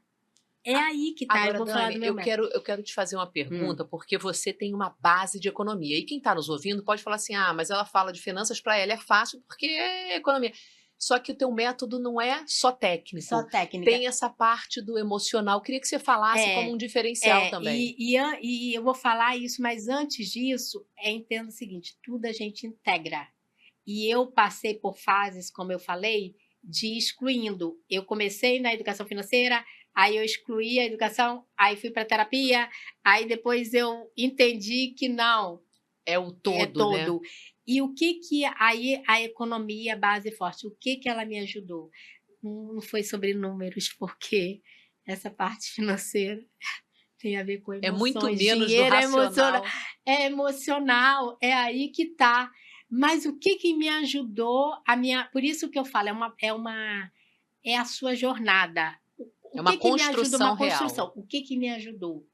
É aí que tá. Agora, eu vou Dani, falar do meu método. Eu quero te fazer uma pergunta, porque você tem uma base de economia. E quem está nos ouvindo pode falar assim, mas ela fala de finanças, para ela é fácil, porque é economia. Só que o teu método não é só técnico. Só técnica. Tem essa parte do emocional. Eu queria que você falasse como um diferencial também. E eu vou falar isso, mas antes disso, entenda o seguinte, tudo a gente integra. E eu passei por fases, como eu falei, de excluindo. Eu comecei na educação financeira, aí eu excluí a educação, aí fui para a terapia, aí depois eu entendi que não. É o todo, é todo. Né? E o que aí a economia base forte, o que ela me ajudou? Não foi sobre números, porque essa parte financeira tem a ver com emoções. É muito menos dinheiro do racional. É emocional, é aí que tá. Mas o que me ajudou por isso que eu falo, é a sua jornada. É uma construção me ajudou? Uma construção. real. O que me ajudou?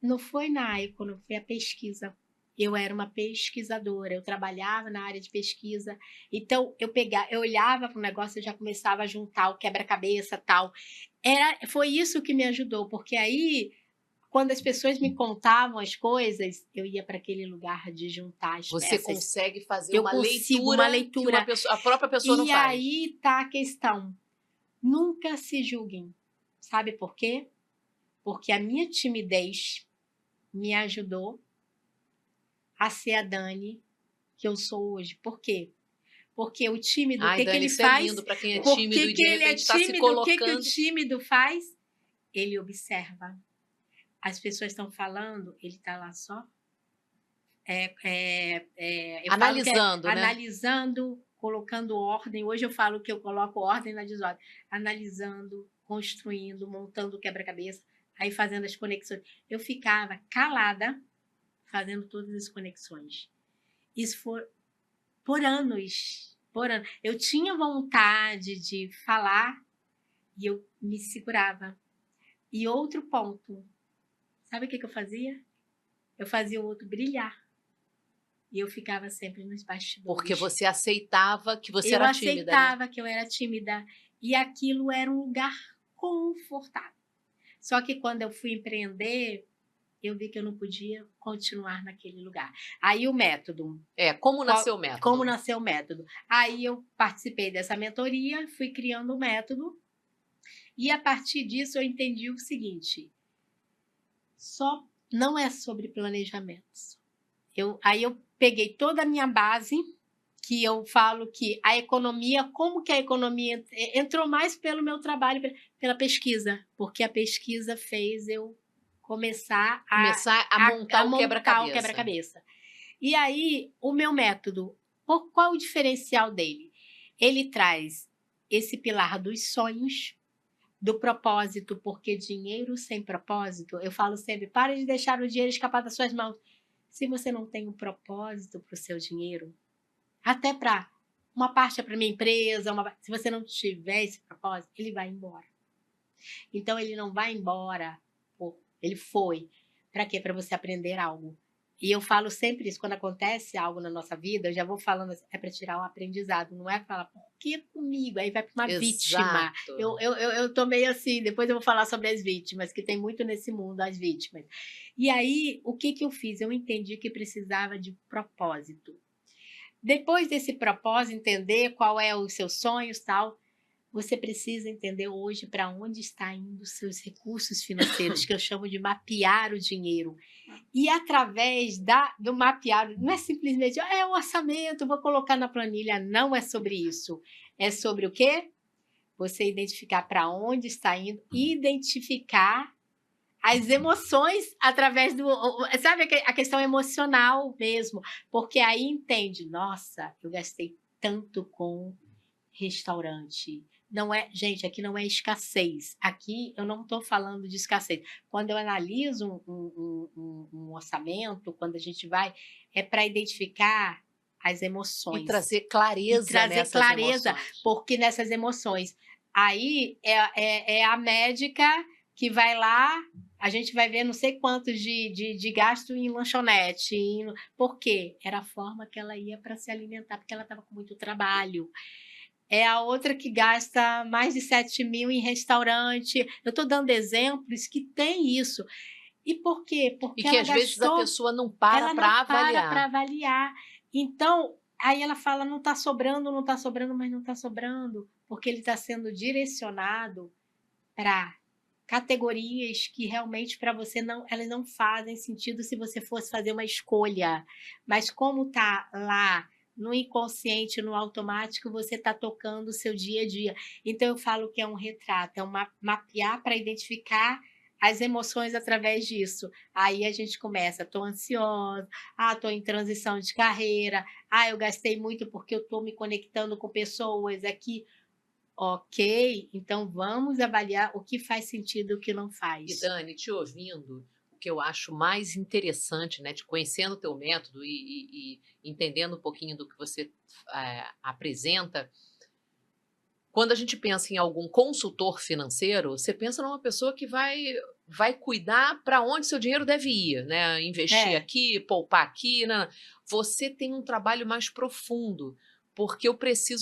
Não foi na economia, foi a pesquisa. Eu era uma pesquisadora, eu trabalhava na área de pesquisa. Então, eu olhava para o negócio e já começava a juntar o quebra-cabeça e tal. Foi isso que me ajudou, porque aí, quando as pessoas me contavam as coisas, eu ia para aquele lugar de juntar as peças. Você consegue fazer uma leitura que a própria pessoa não faz. E aí está a questão. Nunca se julguem. Sabe por quê? Porque a minha timidez me ajudou a ser a Dani que eu sou hoje. Por quê? Porque o tímido, o que Dani, ele isso faz? É lindo para quem é tímido e de repente está se colocando. O que o tímido faz? Ele observa. As pessoas estão falando, ele está lá só analisando, né? Analisando, colocando ordem. Hoje eu falo que eu coloco ordem na desordem. Analisando, construindo, montando o quebra-cabeça, aí fazendo as conexões. Eu ficava calada, fazendo todas as conexões. Isso foi por anos. Eu tinha vontade de falar e eu me segurava. E outro ponto, sabe o que eu fazia? Eu fazia o outro brilhar. E eu ficava sempre nos bastidores. Porque você aceitava que você era tímida, né? Eu aceitava que eu era tímida. E aquilo era um lugar confortável. Só que quando eu fui empreender, eu vi que eu não podia continuar naquele lugar. Aí o método. Como nasceu o método? Como nasceu o método. Aí eu participei dessa mentoria, fui criando o método. E a partir disso eu entendi o seguinte. Só não é sobre planejamentos. Aí eu peguei toda a minha base, que eu falo que a economia, como que a economia entrou mais pelo meu trabalho, pela pesquisa. Porque a pesquisa fez eu começar a montar o quebra-cabeça. E aí, o meu método, qual o diferencial dele? Ele traz esse pilar dos sonhos, do propósito, porque dinheiro sem propósito, eu falo sempre, pare de deixar o dinheiro escapar das suas mãos. Se você não tem um propósito para o seu dinheiro, até para uma parte é para minha empresa, se você não tiver esse propósito, ele vai embora. Então, ele não vai embora. Ele foi. Para quê? Para você aprender algo. E eu falo sempre isso, quando acontece algo na nossa vida, eu já vou falando assim, é para tirar um aprendizado, não é falar, por que comigo? Aí vai para uma vítima. Exato. Eu tô meio assim, depois eu vou falar sobre as vítimas, que tem muito nesse mundo, as vítimas. E aí, o que eu fiz? Eu entendi que precisava de propósito. Depois desse propósito, entender qual é os seus sonhos, tal, você precisa entender hoje para onde está indo os seus recursos financeiros, que eu chamo de mapear o dinheiro. E através do mapear, não é simplesmente, é o orçamento, vou colocar na planilha, não é sobre isso. É sobre o quê? Você identificar para onde está indo, identificar as emoções através do... Sabe a questão emocional mesmo? Porque aí entende, nossa, eu gastei tanto com restaurante. Não é, gente, aqui não é escassez. Aqui eu não estou falando de escassez. Quando eu analiso um orçamento, quando a gente vai, é para identificar as emoções. E trazer clareza nessas emoções. Porque nessas emoções. Aí é a médica que vai lá, a gente vai ver não sei quantos de gasto em lanchonete. Por quê? Era a forma que ela ia para se alimentar, porque ela estava com muito trabalho. É a outra que gasta mais de 7 mil em restaurante. Eu estou dando exemplos que tem isso. E por quê? Porque e que às vezes a pessoa não para para avaliar. Então, aí ela fala, não está sobrando, não está sobrando, mas não está sobrando, porque ele está sendo direcionado para categorias que realmente para você elas não fazem sentido se você fosse fazer uma escolha. Mas como está lá no inconsciente, no automático, você está tocando o seu dia a dia. Então, eu falo que é um retrato, é mapear para identificar as emoções através disso. Aí a gente começa, estou ansiosa, estou em transição de carreira, eu gastei muito porque eu estou me conectando com pessoas aqui. Ok, então vamos avaliar o que faz sentido e o que não faz. E Dani, te ouvindo, o que eu acho mais interessante, né, te conhecendo o teu método e entendendo um pouquinho do que você apresenta, quando a gente pensa em algum consultor financeiro, você pensa numa pessoa que vai cuidar para onde seu dinheiro deve ir, né? Investir aqui, poupar aqui. Né? Você tem um trabalho mais profundo, porque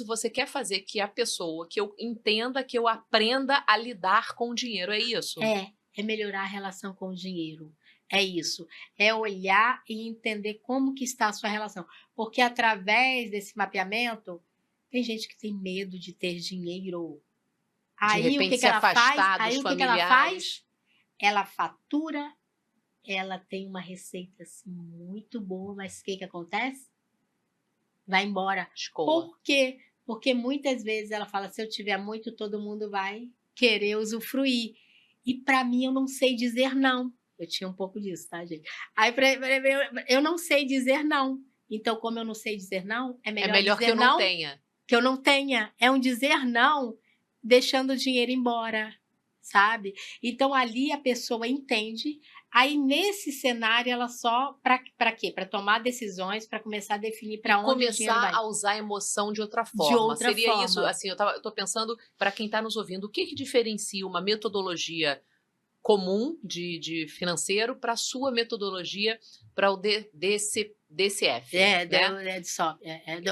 você quer fazer que a pessoa, que eu entenda, que eu aprenda a lidar com o dinheiro, é isso? É melhorar a relação com o dinheiro. É isso, é olhar e entender como que está a sua relação. Porque através desse mapeamento, tem gente que tem medo de ter dinheiro. Aí o que ela faz? Aí o que ela faz? Ela fatura, ela tem uma receita assim, muito boa, mas o que acontece? Vai embora. Escola. Por quê? Porque muitas vezes ela fala, se eu tiver muito, todo mundo vai querer usufruir. E para mim, eu não sei dizer não. Eu tinha um pouco disso, tá, gente? Aí eu não sei dizer não. Então, como eu não sei dizer não, é melhor dizer que eu não tenha. Que eu não tenha. É um dizer não, deixando o dinheiro embora, sabe? Então, ali a pessoa entende. Aí, nesse cenário, ela só... Para quê? Para tomar decisões, para começar a definir para onde o dinheiro vai. Começar a usar a emoção de outra forma. Seria isso, assim, eu tô pensando, para quem está nos ouvindo, o que diferencia uma metodologia comum de financeiro para a sua metodologia para o DCF.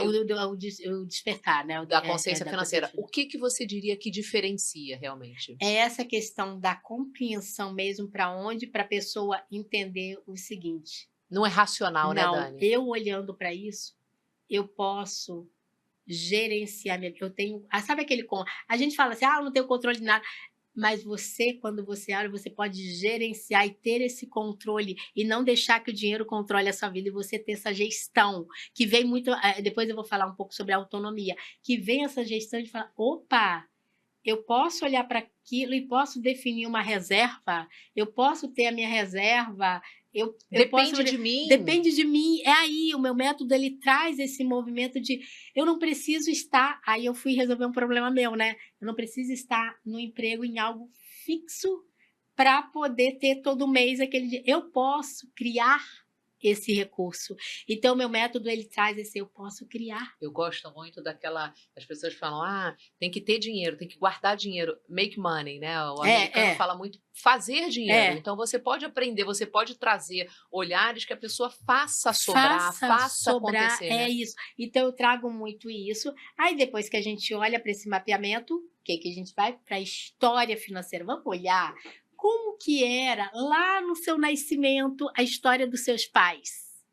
O despertar, né? Da consciência financeira. O que você diria que diferencia realmente? É essa questão da compreensão mesmo para onde, para a pessoa entender o seguinte. Não é racional, né, Dani? Não, eu olhando para isso, eu posso gerenciar, eu tenho, sabe aquele, a gente fala assim, eu não tenho controle de nada, mas você, quando você olha, você pode gerenciar e ter esse controle e não deixar que o dinheiro controle a sua vida e você ter essa gestão, que vem muito, depois eu vou falar um pouco sobre a autonomia, que vem essa gestão de falar, opa, eu posso olhar para aquilo e posso definir uma reserva, eu posso ter a minha reserva, Depende de mim. Depende de mim. É aí, o meu método, ele traz esse movimento de eu não preciso estar... Aí eu fui resolver um problema meu, né? Eu não preciso estar no emprego em algo fixo para poder ter todo mês aquele dia. Eu posso criar esse recurso. Então, meu método, ele traz esse eu posso criar. Eu gosto muito as pessoas falam, tem que ter dinheiro, tem que guardar dinheiro, make money, né? O americano fala muito fazer dinheiro. Então, você pode aprender, você pode trazer olhares que a pessoa faça sobrar, faça acontecer. É isso. Então, eu trago muito isso. Aí, depois que a gente olha para esse mapeamento, o que a gente vai? Para a história financeira. Vamos olhar como que era lá no seu nascimento a história dos seus pais.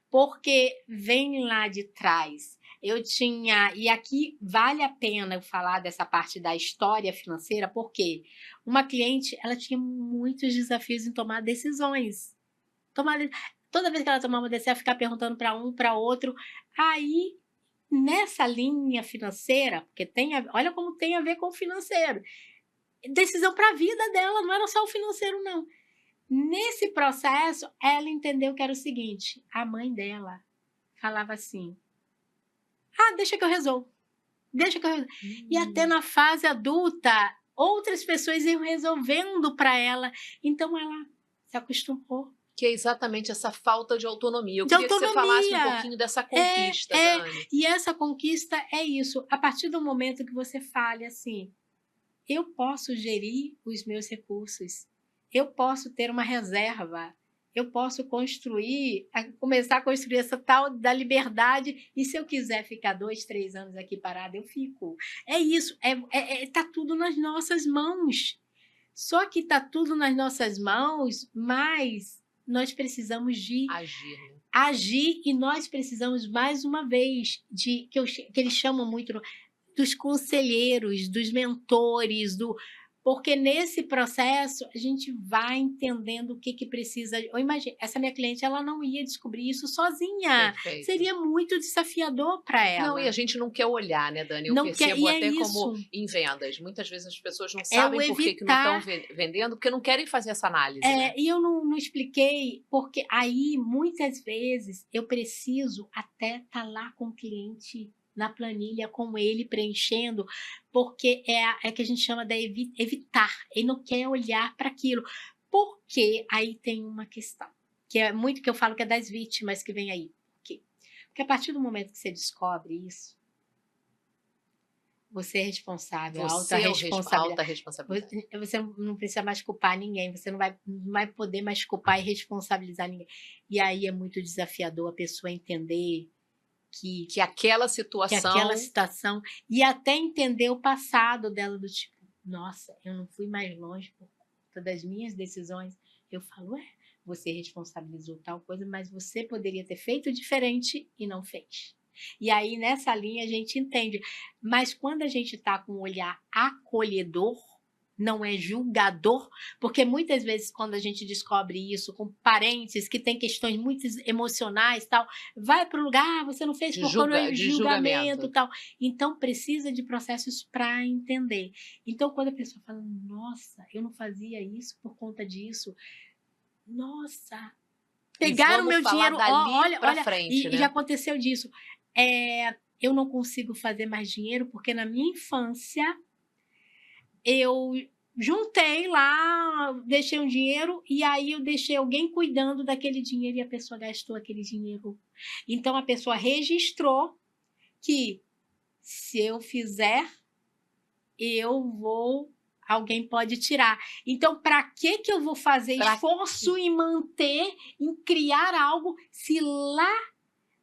Porque vem lá de trás. E aqui vale a pena eu falar dessa parte da história financeira, porque uma cliente, ela tinha muitos desafios em tomar decisões. Toda vez que ela tomava uma decisão, ela ficava perguntando para um, para outro. Aí, nessa linha financeira, porque olha como tem a ver com o financeiro. Decisão para a vida dela, não era só o financeiro, não. Nesse processo, ela entendeu que era o seguinte, a mãe dela falava assim, deixa que eu resolvo, deixa que eu resolvo. E até na fase adulta, outras pessoas iam resolvendo para ela, então ela se acostumou. Que é exatamente essa falta de autonomia. Eu queria que você falasse um pouquinho dessa conquista, Dani. E essa conquista é isso, a partir do momento que você fale assim, eu posso gerir os meus recursos, eu posso ter uma reserva, eu posso começar a construir essa tal da liberdade, e se eu quiser ficar 2, 3 anos aqui parada, eu fico. É isso, tá tudo nas nossas mãos. Só que tá tudo nas nossas mãos, mas nós precisamos de agir, e nós precisamos, mais uma vez, que eles chamam muito dos conselheiros, dos mentores, porque nesse processo a gente vai entendendo o que precisa. Eu imagino, essa minha cliente, ela não ia descobrir isso sozinha. Perfeito. Seria muito desafiador para ela. Não, e a gente não quer olhar, né, Dani? Eu percebo até como em vendas. Muitas vezes as pessoas não sabem por que não estão vendendo, porque não querem fazer essa análise. Né? E eu não expliquei, porque aí, muitas vezes, eu preciso até estar lá com o cliente na planilha, com ele preenchendo, porque é que a gente chama de evitar. Ele não quer olhar para aquilo. Porque aí tem uma questão, que é muito que eu falo que é das vítimas que vem aí. Porque a partir do momento que você descobre isso, você é responsável, alta responsabilidade. Você não precisa mais culpar ninguém, você não vai poder mais culpar e responsabilizar ninguém. E aí é muito desafiador a pessoa entender que aquela situação, e até entender o passado dela, do tipo, nossa, eu não fui mais longe por conta das minhas decisões. Eu falo, você responsabilizou tal coisa, mas você poderia ter feito diferente e não fez. E aí, nessa linha, a gente entende. Mas quando a gente está com um olhar acolhedor, não é julgador, porque muitas vezes quando a gente descobre isso com parentes que têm questões muito emocionais, tal, vai para o lugar, você não fez por conta de julgamento, tal. Então precisa de processos para entender. Então quando a pessoa fala, nossa, eu não fazia isso por conta disso, nossa, pegaram meu dinheiro, olha, frente, né? E já aconteceu disso. Eu não consigo fazer mais dinheiro porque na minha infância eu juntei lá, deixei um dinheiro e aí eu deixei alguém cuidando daquele dinheiro e a pessoa gastou aquele dinheiro. Então, a pessoa registrou que se eu fizer, alguém pode tirar. Então, para que eu vou fazer esforço em manter, em criar algo, se lá,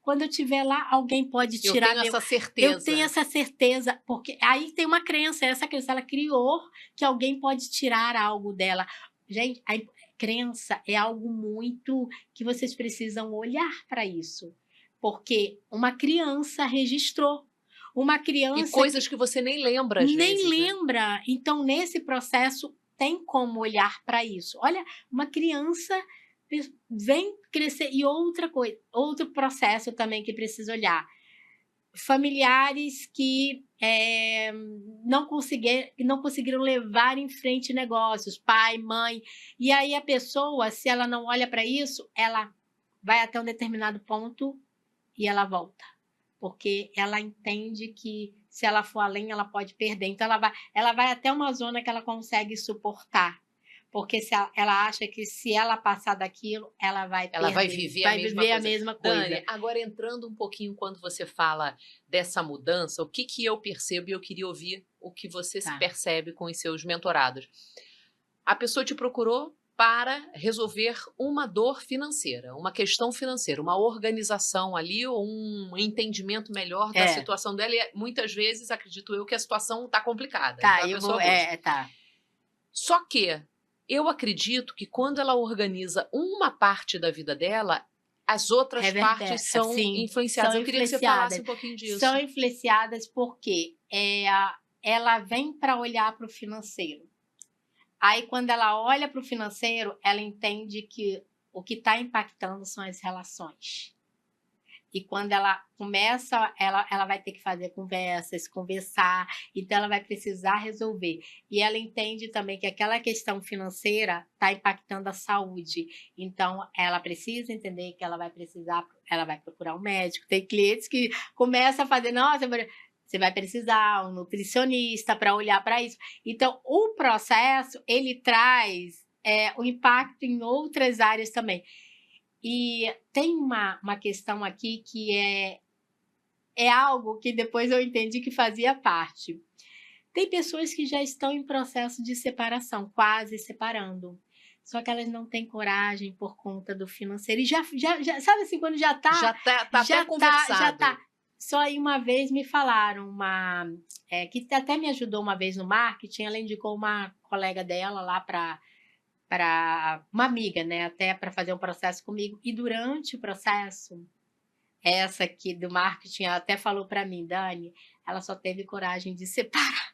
quando eu estiver lá, alguém pode tirar. Essa certeza. Eu tenho essa certeza, porque aí tem uma crença, essa crença, ela criou que alguém pode tirar algo dela. Gente, a crença é algo muito que vocês precisam olhar para isso, porque uma criança registrou. Uma criança... E coisas que você nem lembra, às vezes. Nem lembra. Né? Então, nesse processo, tem como olhar para isso. Olha, uma criança vem crescer. E outra coisa, outro processo também que precisa olhar. Familiares que não conseguiram levar em frente negócios, pai, mãe. E aí a pessoa, se ela não olha para isso, ela vai até um determinado ponto e ela volta. Porque ela entende que se ela for além, ela pode perder. Então, ela vai até uma zona que ela consegue suportar. porque ela acha que se ela passar daquilo, ela vai viver a mesma coisa. Dani, agora entrando um pouquinho quando você fala dessa mudança, o que eu percebo, e eu queria ouvir o que você se percebe com os seus mentorados. A pessoa te procurou para resolver uma dor financeira, uma questão financeira, uma organização ali, ou um entendimento melhor da situação dela, e muitas vezes, acredito eu, que a situação está complicada. Tá, então tá. Só que eu acredito que quando ela organiza uma parte da vida dela, as outras partes são influenciadas. Eu queria que você falasse um pouquinho disso. São influenciadas porque ela vem para olhar para o financeiro. Aí, quando ela olha para o financeiro, ela entende que o que está impactando são as relações. E quando ela começa, ela vai ter que fazer conversar, então ela vai precisar resolver. E ela entende também que aquela questão financeira está impactando a saúde. Então, ela precisa entender que ela vai procurar um médico. Tem clientes que começam a fazer, nossa, você vai precisar um nutricionista para olhar para isso. Então, o processo, ele traz o impacto em outras áreas também. E tem uma questão aqui que é algo que depois eu entendi que fazia parte. Tem pessoas que já estão em processo de separação, quase separando. Só que elas não têm coragem por conta do financeiro. E já sabe assim, quando já está... Já até conversado. Já tá. Só aí uma vez me falaram, que até me ajudou uma vez no marketing, ela indicou uma colega dela lá para uma amiga, né, até para fazer um processo comigo. E durante o processo, essa aqui do marketing, ela até falou para mim, Dani, ela só teve coragem de separar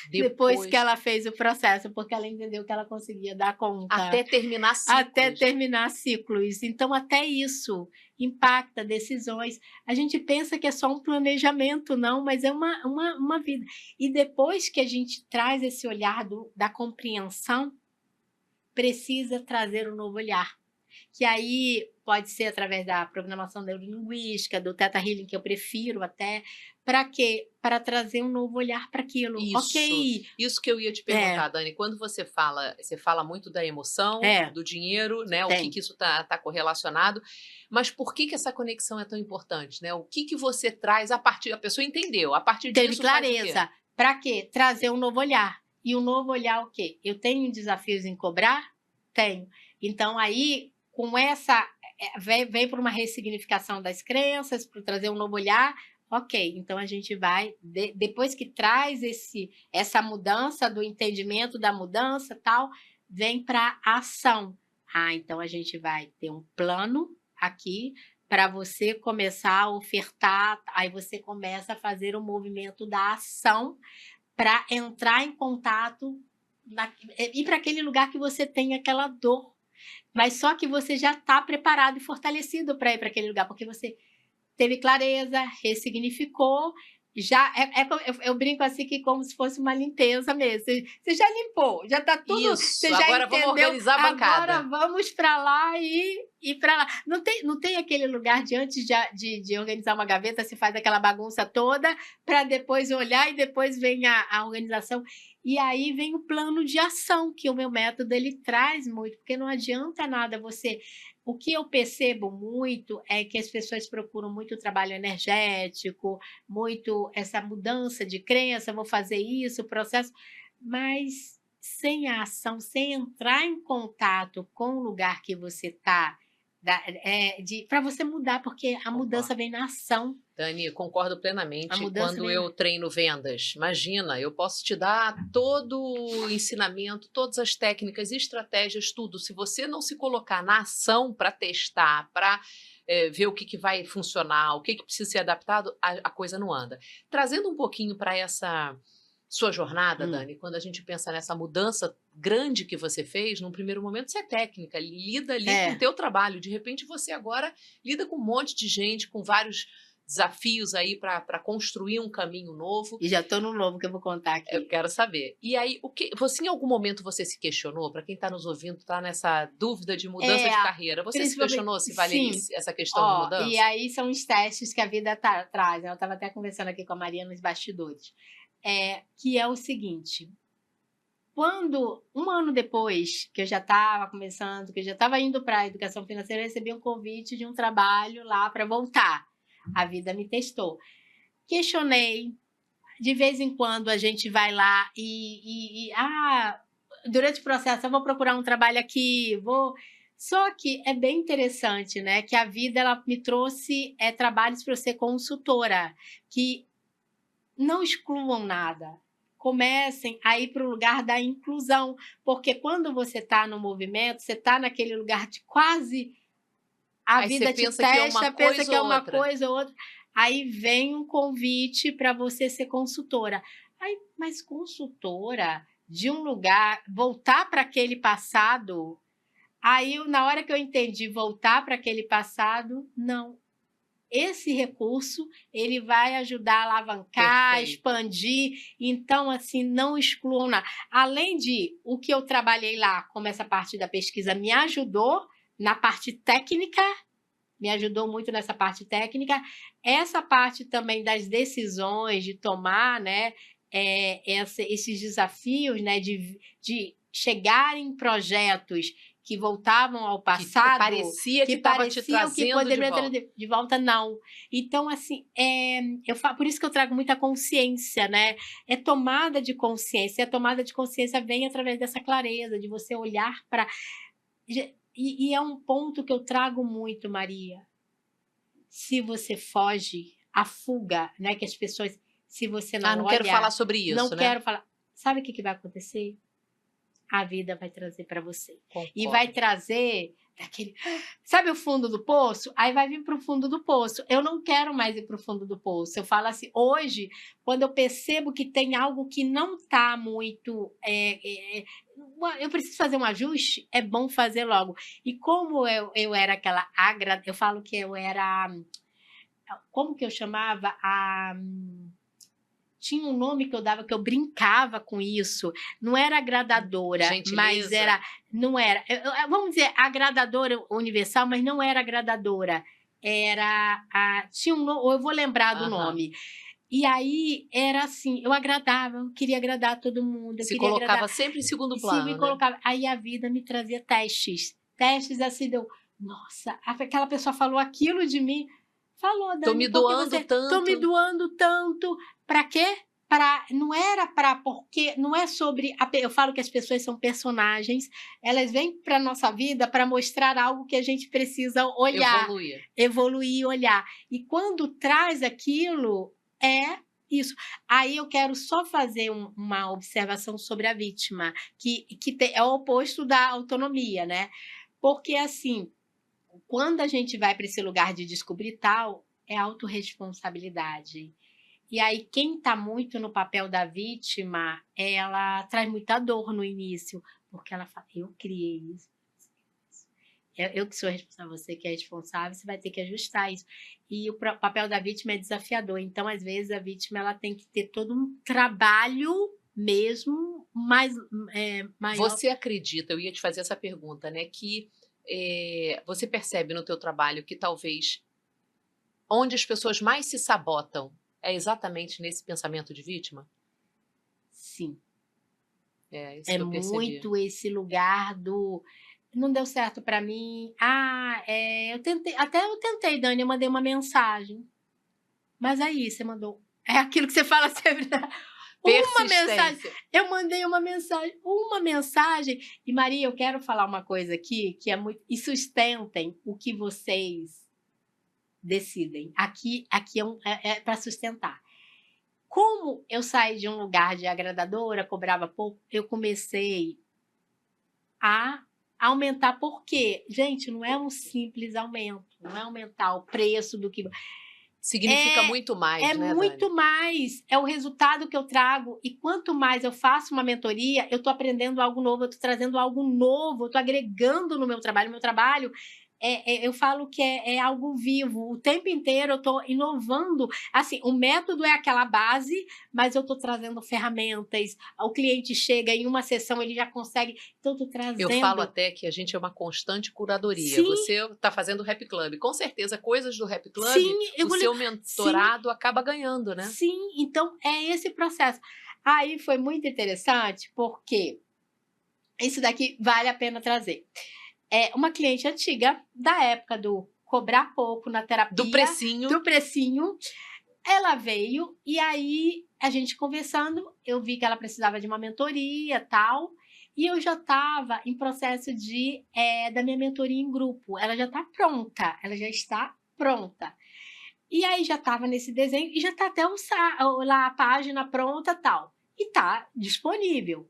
depois que ela fez o processo, porque ela entendeu que ela conseguia dar conta. Até terminar ciclos. Até terminar ciclos. Então, até isso impacta decisões. A gente pensa que é só um planejamento, não, mas é uma vida. E depois que a gente traz esse olhar da compreensão, precisa trazer um novo olhar. Que aí pode ser através da programação neurolinguística, do Theta Healing, que eu prefiro até. Para quê? Para trazer um novo olhar para aquilo. Isso que eu ia te perguntar, Dani. Quando você fala muito da emoção, do dinheiro, né? O que isso está correlacionado. Mas por que essa conexão é tão importante, né? O que você traz a pessoa entendeu, a partir disso teve clareza. Para quê? Trazer um novo olhar. E o novo olhar o quê? Eu tenho desafios em cobrar? Tenho. Então, aí, com essa... vem por uma ressignificação das crenças, para trazer um novo olhar. Ok, então a gente vai... depois que traz essa mudança, do entendimento da mudança, tal, vem para a ação. Então a gente vai ter um plano aqui para você começar a ofertar. Aí você começa a fazer o movimento da ação para entrar em contato ir para aquele lugar que você tem aquela dor. Mas só que você já está preparado e fortalecido para ir para aquele lugar, porque você teve clareza, ressignificou. Eu brinco assim que como se fosse uma limpeza mesmo. Você já limpou, já está tudo. Isso, você já agora entendeu, vamos organizar a bancada. Agora vamos para lá e para lá. Não tem aquele lugar de antes de organizar uma gaveta, se faz aquela bagunça toda, para depois olhar e depois vem a organização. E aí vem o plano de ação, que o meu método ele traz muito, porque não adianta nada você... O que eu percebo muito é que as pessoas procuram muito trabalho energético, muito essa mudança de crença, vou fazer isso, o processo, mas sem a ação, sem entrar em contato com o lugar que você está, para você mudar, porque a mudança vem na ação. Dani, concordo plenamente. Quando eu treino vendas, imagina, eu posso te dar todo o ensinamento, todas as técnicas, estratégias, tudo. Se você não se colocar na ação para testar, para ver o que vai funcionar, o que precisa ser adaptado, a coisa não anda. Trazendo um pouquinho para essa sua jornada, Dani, quando a gente pensa nessa mudança grande que você fez, num primeiro momento você é técnica, lida ali com o teu trabalho. De repente você agora lida com um monte de gente, com vários desafios aí para construir um caminho novo. E já estou no novo que eu vou contar aqui. Eu quero saber. E aí, em algum momento você se questionou, para quem está nos ouvindo, está nessa dúvida de mudança de carreira, você se questionou se valeria essa questão de mudança? E aí são os testes que a vida traz. Eu estava até conversando aqui com a Maria nos bastidores. Que é o seguinte, Quando, um ano depois, que eu já estava começando, que eu já estava indo para a educação financeira, eu recebi um convite de um trabalho lá para voltar. A vida me testou. Questionei. De vez em quando a gente vai lá durante o processo eu vou procurar um trabalho aqui, vou... Só que é bem interessante, né? Que a vida ela me trouxe trabalhos para eu ser consultora, que não excluam nada. Comecem a ir para o lugar da inclusão, porque quando você está no movimento, você está naquele lugar de quase a Aí vida você te pensa que é testa, uma pensa coisa que é ou uma outra. coisa ou outra. Aí vem um convite para você ser consultora. Aí, mas consultora de um lugar, voltar para aquele passado. Aí, na hora que eu entendi voltar para aquele passado, não. Esse recurso, ele vai ajudar a alavancar, Perfeito. expandir. Então, assim, não excluam nada. Além de o que eu trabalhei lá, como essa parte da pesquisa me ajudou na parte técnica, me ajudou muito nessa parte técnica. Essa parte também das decisões, de tomar, né, esses desafios, né, de chegar em projetos que voltavam ao passado, que parecia que estava te trazendo de volta. De volta, não. Então, assim, por isso que eu trago muita consciência, né? É tomada de consciência. E a tomada de consciência vem através dessa clareza, de você olhar para... E é um ponto que eu trago muito, Maria. Se você foge, a fuga, né? Que as pessoas... Se você não olha... não quero falar sobre isso, não né? quero falar... Sabe o que vai acontecer? A vida vai trazer para você. Concordo. E vai trazer daquele... Sabe o fundo do poço? Aí vai vir para o fundo do poço. Eu não quero mais ir para o fundo do poço. Eu falo assim, hoje, quando eu percebo que tem algo que não está muito... eu preciso fazer um ajuste, é bom fazer logo. E como eu era aquela... Eu falo que eu era... Como que eu chamava? Tinha um nome que eu dava, que eu brincava com isso. Não era agradadora, Gentileza. mas era... Não era... Vamos dizer, agradadora universal, mas não era agradadora. Era... tinha um nome, eu vou lembrar do nome. E aí, era assim, eu agradava, eu queria agradar todo mundo. Se colocava sempre em segundo plano, me colocava. Aí a vida me trazia testes. Testes assim, nossa, aquela pessoa falou aquilo de mim. Falou, Dani, tô me doando tanto. Tô me doando tanto. Para quê? Não era para... Porque não é sobre... Eu falo que as pessoas são personagens. Elas vêm para a nossa vida para mostrar algo que a gente precisa olhar. Evoluir e olhar. E quando traz aquilo, é isso. Aí eu quero só fazer uma observação sobre a vítima, que é o oposto da autonomia, né? Porque, assim... Quando a gente vai para esse lugar de descobrir tal, é autorresponsabilidade. E aí, quem está muito no papel da vítima, ela traz muita dor no início, porque ela fala, eu criei isso. Eu que sou responsável, você que é responsável, você vai ter que ajustar isso. E o papel da vítima é desafiador. Então, às vezes, a vítima ela tem que ter todo um trabalho mesmo maior. Você acredita, eu ia te fazer essa pergunta, né, que você percebe no teu trabalho que talvez onde as pessoas mais se sabotam é exatamente nesse pensamento de vítima? Sim. Isso que eu percebi. Muito esse lugar do... Não deu certo para mim. Eu tentei, Dani, eu mandei uma mensagem. Mas aí, você mandou... É aquilo que você fala sempre, né? Uma mensagem. Eu mandei uma mensagem. E, Maria, eu quero falar uma coisa aqui que é muito... E sustentem o que vocês decidem. Aqui é para sustentar. Como eu saí de um lugar de agradadora, cobrava pouco, eu comecei a aumentar. Por quê? Gente, não é um simples aumento. Não é aumentar o preço do que... Significa muito mais, né, Dani? É muito mais. É o resultado que eu trago. E quanto mais eu faço uma mentoria, eu estou aprendendo algo novo, eu estou trazendo algo novo, eu estou agregando no meu trabalho. Meu trabalho, eu falo que é algo vivo. O tempo inteiro eu estou inovando. Assim, o método é aquela base, mas eu estou trazendo ferramentas. O cliente chega em uma sessão, ele já consegue. Então, eu estou trazendo... Eu falo até que a gente é uma constante curadoria. Sim. Você está fazendo o Rap Club. Com certeza, coisas do Rap Club, sim, o seu mentorado acaba ganhando, né? Sim, então é esse processo. Aí foi muito interessante, porque Isso daqui vale a pena trazer. É uma cliente antiga, da época do cobrar pouco na terapia. Do precinho. Do precinho. Ela veio e aí a gente conversando, eu vi que ela precisava de uma mentoria e tal, e eu já estava em processo da minha mentoria em grupo. Ela já está pronta, ela já está pronta. E aí já estava nesse desenho e já está até lá a página pronta e tal. E está disponível.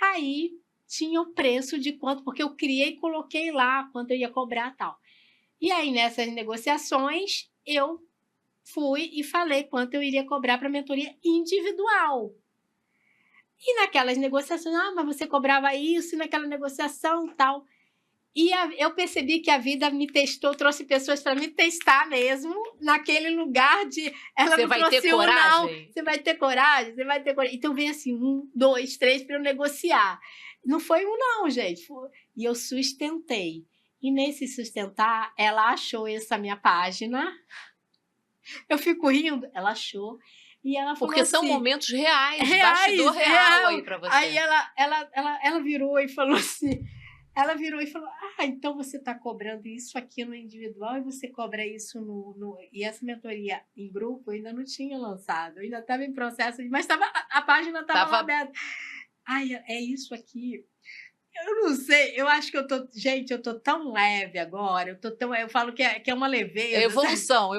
Aí tinha o preço de quanto, porque eu criei e coloquei lá quanto eu ia cobrar e tal. E aí nessas negociações eu fui e falei quanto eu iria cobrar para mentoria individual. E naquelas negociações, mas você cobrava isso, e naquela negociação tal. E eu percebi que a vida me testou, trouxe pessoas para me testar mesmo, naquele lugar de... Ela Você vai ter coragem? Não, você vai ter coragem? Você vai ter coragem? Então veio assim, 1, 2, 3 para eu negociar. Não foi um não, gente. E eu sustentei. E nesse sustentar, ela achou essa minha página. Eu fico rindo, ela achou. E ela falou Porque são assim, momentos reais, bastidor real aí para você. Aí ela virou e falou assim, então você está cobrando isso aqui no individual e você cobra isso E essa mentoria em grupo eu ainda não tinha lançado, eu ainda estava em processo, mas a página estava lá aberta. É isso aqui. Eu não sei, eu acho que eu tô tão leve agora, eu falo que é uma leveza. Evolução.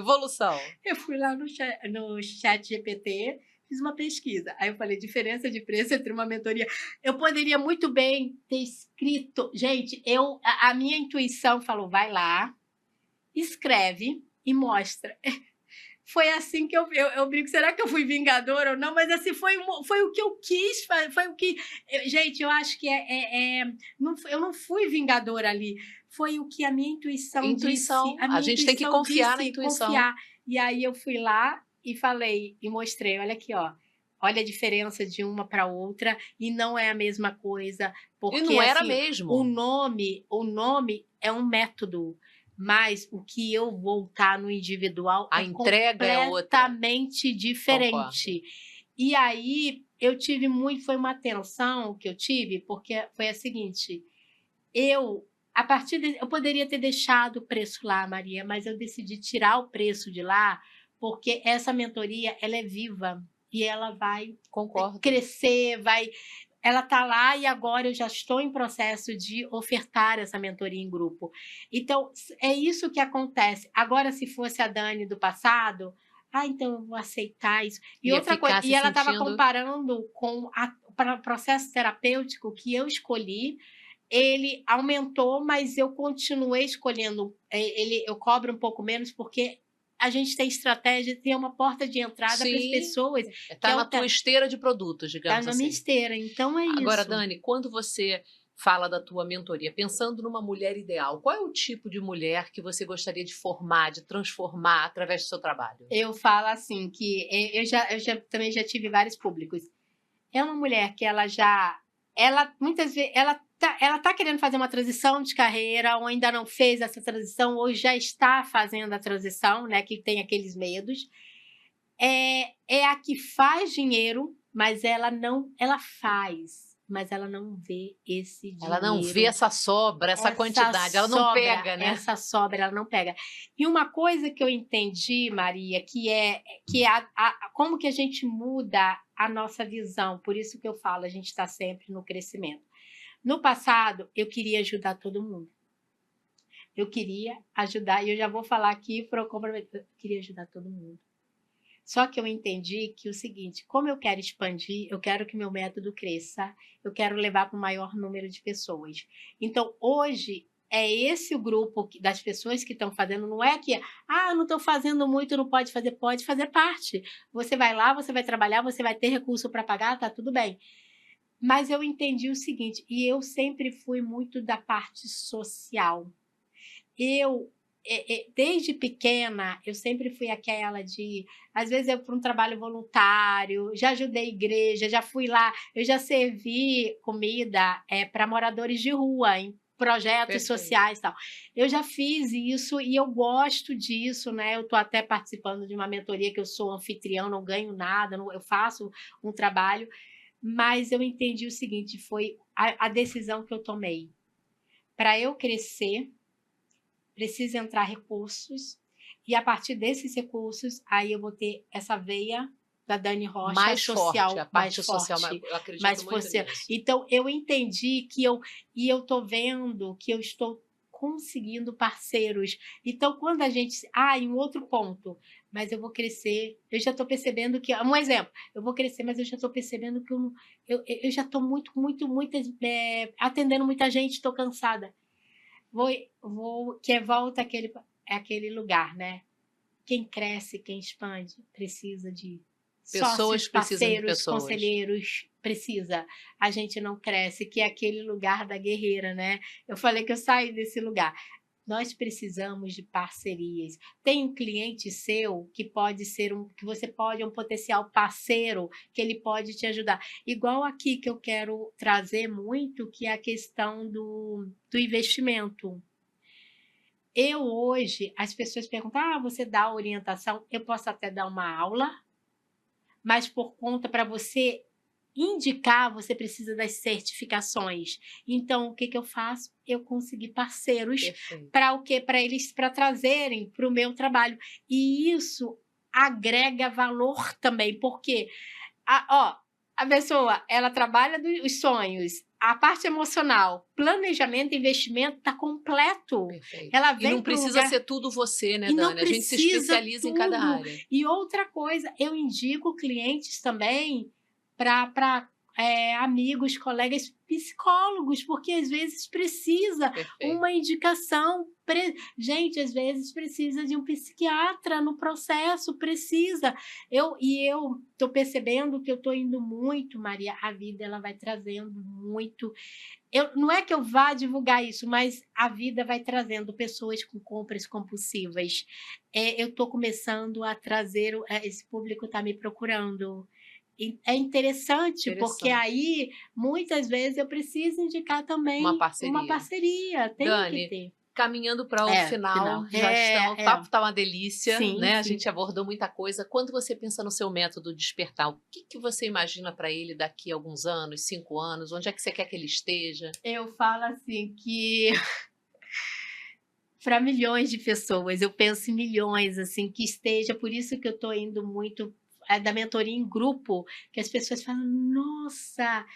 Eu fui lá no chat GPT, fiz uma pesquisa. Aí eu falei, diferença de preço entre uma mentoria. Eu poderia muito bem ter escrito... Gente, a minha intuição falou, vai lá, escreve e mostra. Foi assim que eu brinco, será que eu fui vingadora ou não? Mas assim, foi o que eu quis, foi o que... Gente, eu acho que eu não fui vingadora ali, foi o que a minha intuição disse. A gente tem que confiar na intuição. E aí eu fui lá e falei, e mostrei, olha aqui, ó. Olha a diferença de uma para outra, e não é a mesma coisa. Porque, e não era assim, mesmo. O nome é um método. Mas o que eu vou estar no individual a entrega é completamente diferente. Concordo. E aí foi uma tensão que eu tive, porque foi a seguinte, eu poderia ter deixado o preço lá, Maria, mas eu decidi tirar o preço de lá, porque essa mentoria, ela é viva e ela vai crescer, ela está lá e agora eu já estou em processo de ofertar essa mentoria em grupo. Então, é isso que acontece. Agora, se fosse a Dani do passado, então eu vou aceitar isso. E outra coisa, e ela estava comparando com o processo terapêutico que eu escolhi, ele aumentou, mas eu continuei escolhendo, eu cobro um pouco menos porque a gente tem estratégia, tem uma porta de entrada para as pessoas. Está na tua esteira de produtos, digamos assim. Está na minha esteira, então é isso. Agora, Dani, quando você fala da tua mentoria, pensando numa mulher ideal, qual é o tipo de mulher que você gostaria de formar, de transformar através do seu trabalho? Eu falo assim, que eu também já tive vários públicos. É uma mulher que muitas vezes, ela tá querendo fazer uma transição de carreira, ou ainda não fez essa transição, ou já está fazendo a transição, né, que tem aqueles medos. É a que faz dinheiro, mas ela faz, mas ela não vê esse dinheiro. Ela não vê essa sobra, essa quantidade, ela não pega, né? Essa sobra, ela não pega. E uma coisa que eu entendi, Maria, que é como que a gente muda a nossa visão, por isso que eu falo, a gente está sempre no crescimento. No passado, eu queria ajudar todo mundo. Eu queria ajudar, e eu já vou falar aqui para eu comprometer, eu queria ajudar todo mundo. Só que eu entendi que o seguinte, como eu quero expandir, eu quero que meu método cresça, eu quero levar para o maior número de pessoas. Então, hoje, é esse o grupo das pessoas que estão fazendo, não é que, não estou fazendo muito, não pode fazer parte. Você vai lá, você vai trabalhar, você vai ter recurso para pagar, tá tudo bem. Mas eu entendi o seguinte, e eu sempre fui muito da parte social. Desde pequena, eu sempre fui aquela de... Às vezes eu para um trabalho voluntário, já ajudei igreja, já fui lá, eu já servi comida para moradores de rua, em projetos sociais e tal. Eu já fiz isso e eu gosto disso, né? Eu estou até participando de uma mentoria que eu sou anfitriã, não ganho nada, eu faço um trabalho... Mas eu entendi o seguinte, foi a decisão que eu tomei. Para eu crescer, precisa entrar recursos, e a partir desses recursos, aí eu vou ter essa veia da Dani Rocha mais social, forte, a mais parte social, forte, eu acredito mais muito social. nisso. Então, eu entendi e eu tô vendo que eu estou conseguindo parceiros. Então, quando a gente... em outro ponto, mas eu vou crescer, eu já estou percebendo que... Um exemplo, eu vou crescer, mas eu já estou percebendo que eu já estou muito, atendendo muita gente, estou cansada. Que volta aquele lugar, né? Quem cresce, quem expande, precisa de Pessoas sócios, precisam de parceiros, pessoas. conselheiros, precisa. A gente não cresce, que é aquele lugar da guerreira, né? Eu falei que eu saí desse lugar. Nós precisamos de parcerias. Tem um cliente seu que pode ser que você pode um potencial parceiro, que ele pode te ajudar. Igual aqui que eu quero trazer muito, que é a questão do investimento. Eu hoje, as pessoas perguntam, você dá orientação? Eu posso até dar uma aula, mas por conta para você indicar, você precisa das certificações. Então, o que eu faço? Eu consegui parceiros para o quê? Para eles trazerem para o meu trabalho. E isso agrega valor também, porque a pessoa, ela trabalha os sonhos, a parte emocional, planejamento, investimento está completo. Perfeito. Ela vem e não precisa ser tudo você, né, Dani? A gente se especializa em cada área. E outra coisa, eu indico clientes também para amigos, colegas psicólogos, porque às vezes precisa uma indicação. Gente, às vezes precisa de um psiquiatra no processo, precisa. Eu estou percebendo que eu estou indo muito, Maria, a vida ela vai trazendo muito. Não é que eu vá divulgar isso, mas a vida vai trazendo pessoas com compras compulsivas. Eu estou começando a trazer, esse público está me procurando. É interessante, porque aí, muitas vezes, eu preciso indicar também uma parceria. Tem Dani, que ter. Caminhando para o final, o papo está uma delícia, né? A gente abordou muita coisa. Quando você pensa no seu método Despertar, o que você imagina para ele daqui a alguns anos, 5 anos? Onde é que você quer que ele esteja? Eu falo assim que para milhões de pessoas, eu penso em milhões, assim, que esteja, por isso que eu estou indo muito da mentoria em grupo, que as pessoas falam, nossa,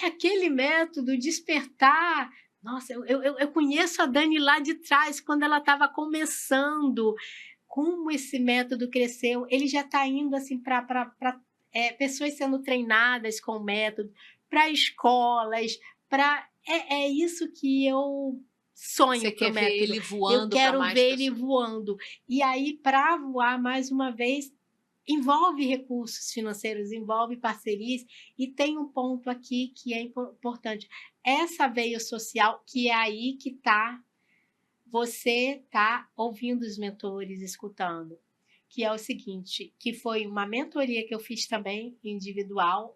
é aquele método Despertar. Nossa, eu conheço a Dani lá de trás, quando ela estava começando. Como esse método cresceu, ele já está indo assim para pessoas sendo treinadas com o método, para escolas, é isso que eu sonho para o método. Ver ele voando, eu quero ver ele voando. E aí, para voar, mais uma vez, envolve recursos financeiros, envolve parcerias, e tem um ponto aqui que é importante. Essa veia social, que é aí que está, você está ouvindo os mentores, escutando, que é o seguinte, que foi uma mentoria que eu fiz também, individual.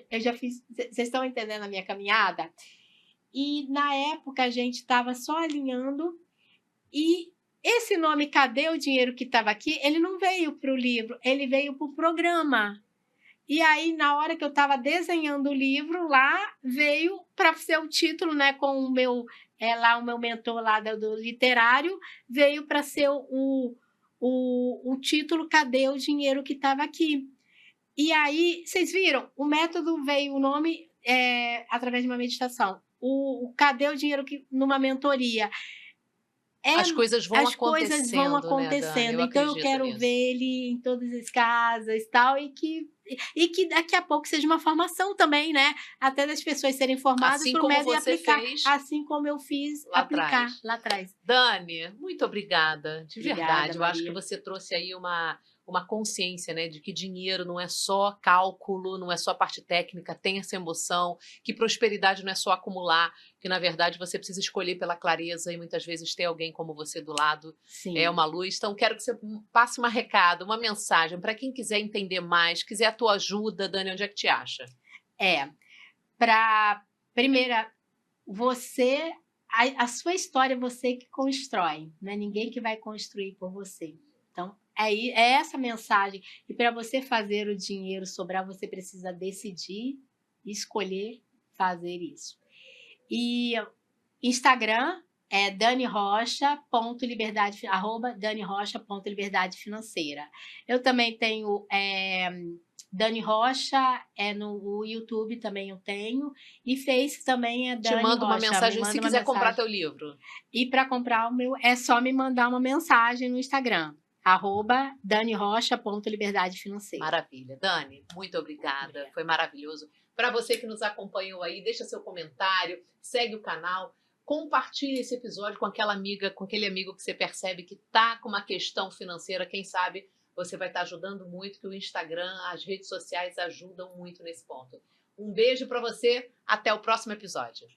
Eu já fiz, vocês estão entendendo a minha caminhada? E na época a gente estava só alinhando, e esse nome Cadê o Dinheiro que estava aqui, ele não veio para o livro, ele veio para o programa. E aí, na hora que eu estava desenhando o livro, lá veio para ser o título, né, com o meu mentor lá do literário, veio para ser o título Cadê o Dinheiro que estava aqui. E aí, vocês viram? O método veio, o nome através de uma meditação. O Cadê o Dinheiro numa mentoria. As coisas vão acontecendo, né, então eu quero ver ele em todas as casas e tal, e que daqui a pouco seja uma formação também, né? Até das pessoas serem formadas assim para o método e aplicar, fez, assim como eu fiz aplicar lá atrás. Dani, muito obrigada, de verdade. Eu Maria. acho que você trouxe aí uma consciência, né, de que dinheiro não é só cálculo, não é só parte técnica, tem essa emoção, que prosperidade não é só acumular, que na verdade você precisa escolher pela clareza e muitas vezes ter alguém como você do lado. Sim. É uma luz. Então quero que você passe um recado, uma mensagem para quem quiser entender mais, quiser a tua ajuda. Dani, onde é que te acha? Primeira, você, a sua história é você que constrói, não é ninguém que vai construir por você. Então, é essa mensagem. E para você fazer o dinheiro sobrar, você precisa decidir escolher fazer isso. E Instagram é danirocha.liberdade, @danirocha.liberdade financeira. Eu também tenho Dani Rocha, no YouTube também eu tenho, e Face também é Dani Rocha. Te mando uma mensagem se quiser comprar teu livro. E para comprar o meu, é só me mandar uma mensagem no Instagram, @danirocha.liberdade financeira. Maravilha. Dani, muito obrigada. Foi maravilhoso. Para você que nos acompanhou aí, deixa seu comentário, segue o canal, compartilhe esse episódio com aquela amiga, com aquele amigo que você percebe que está com uma questão financeira. Quem sabe você vai estar ajudando muito, que o Instagram, as redes sociais ajudam muito nesse ponto. Um beijo para você, até o próximo episódio.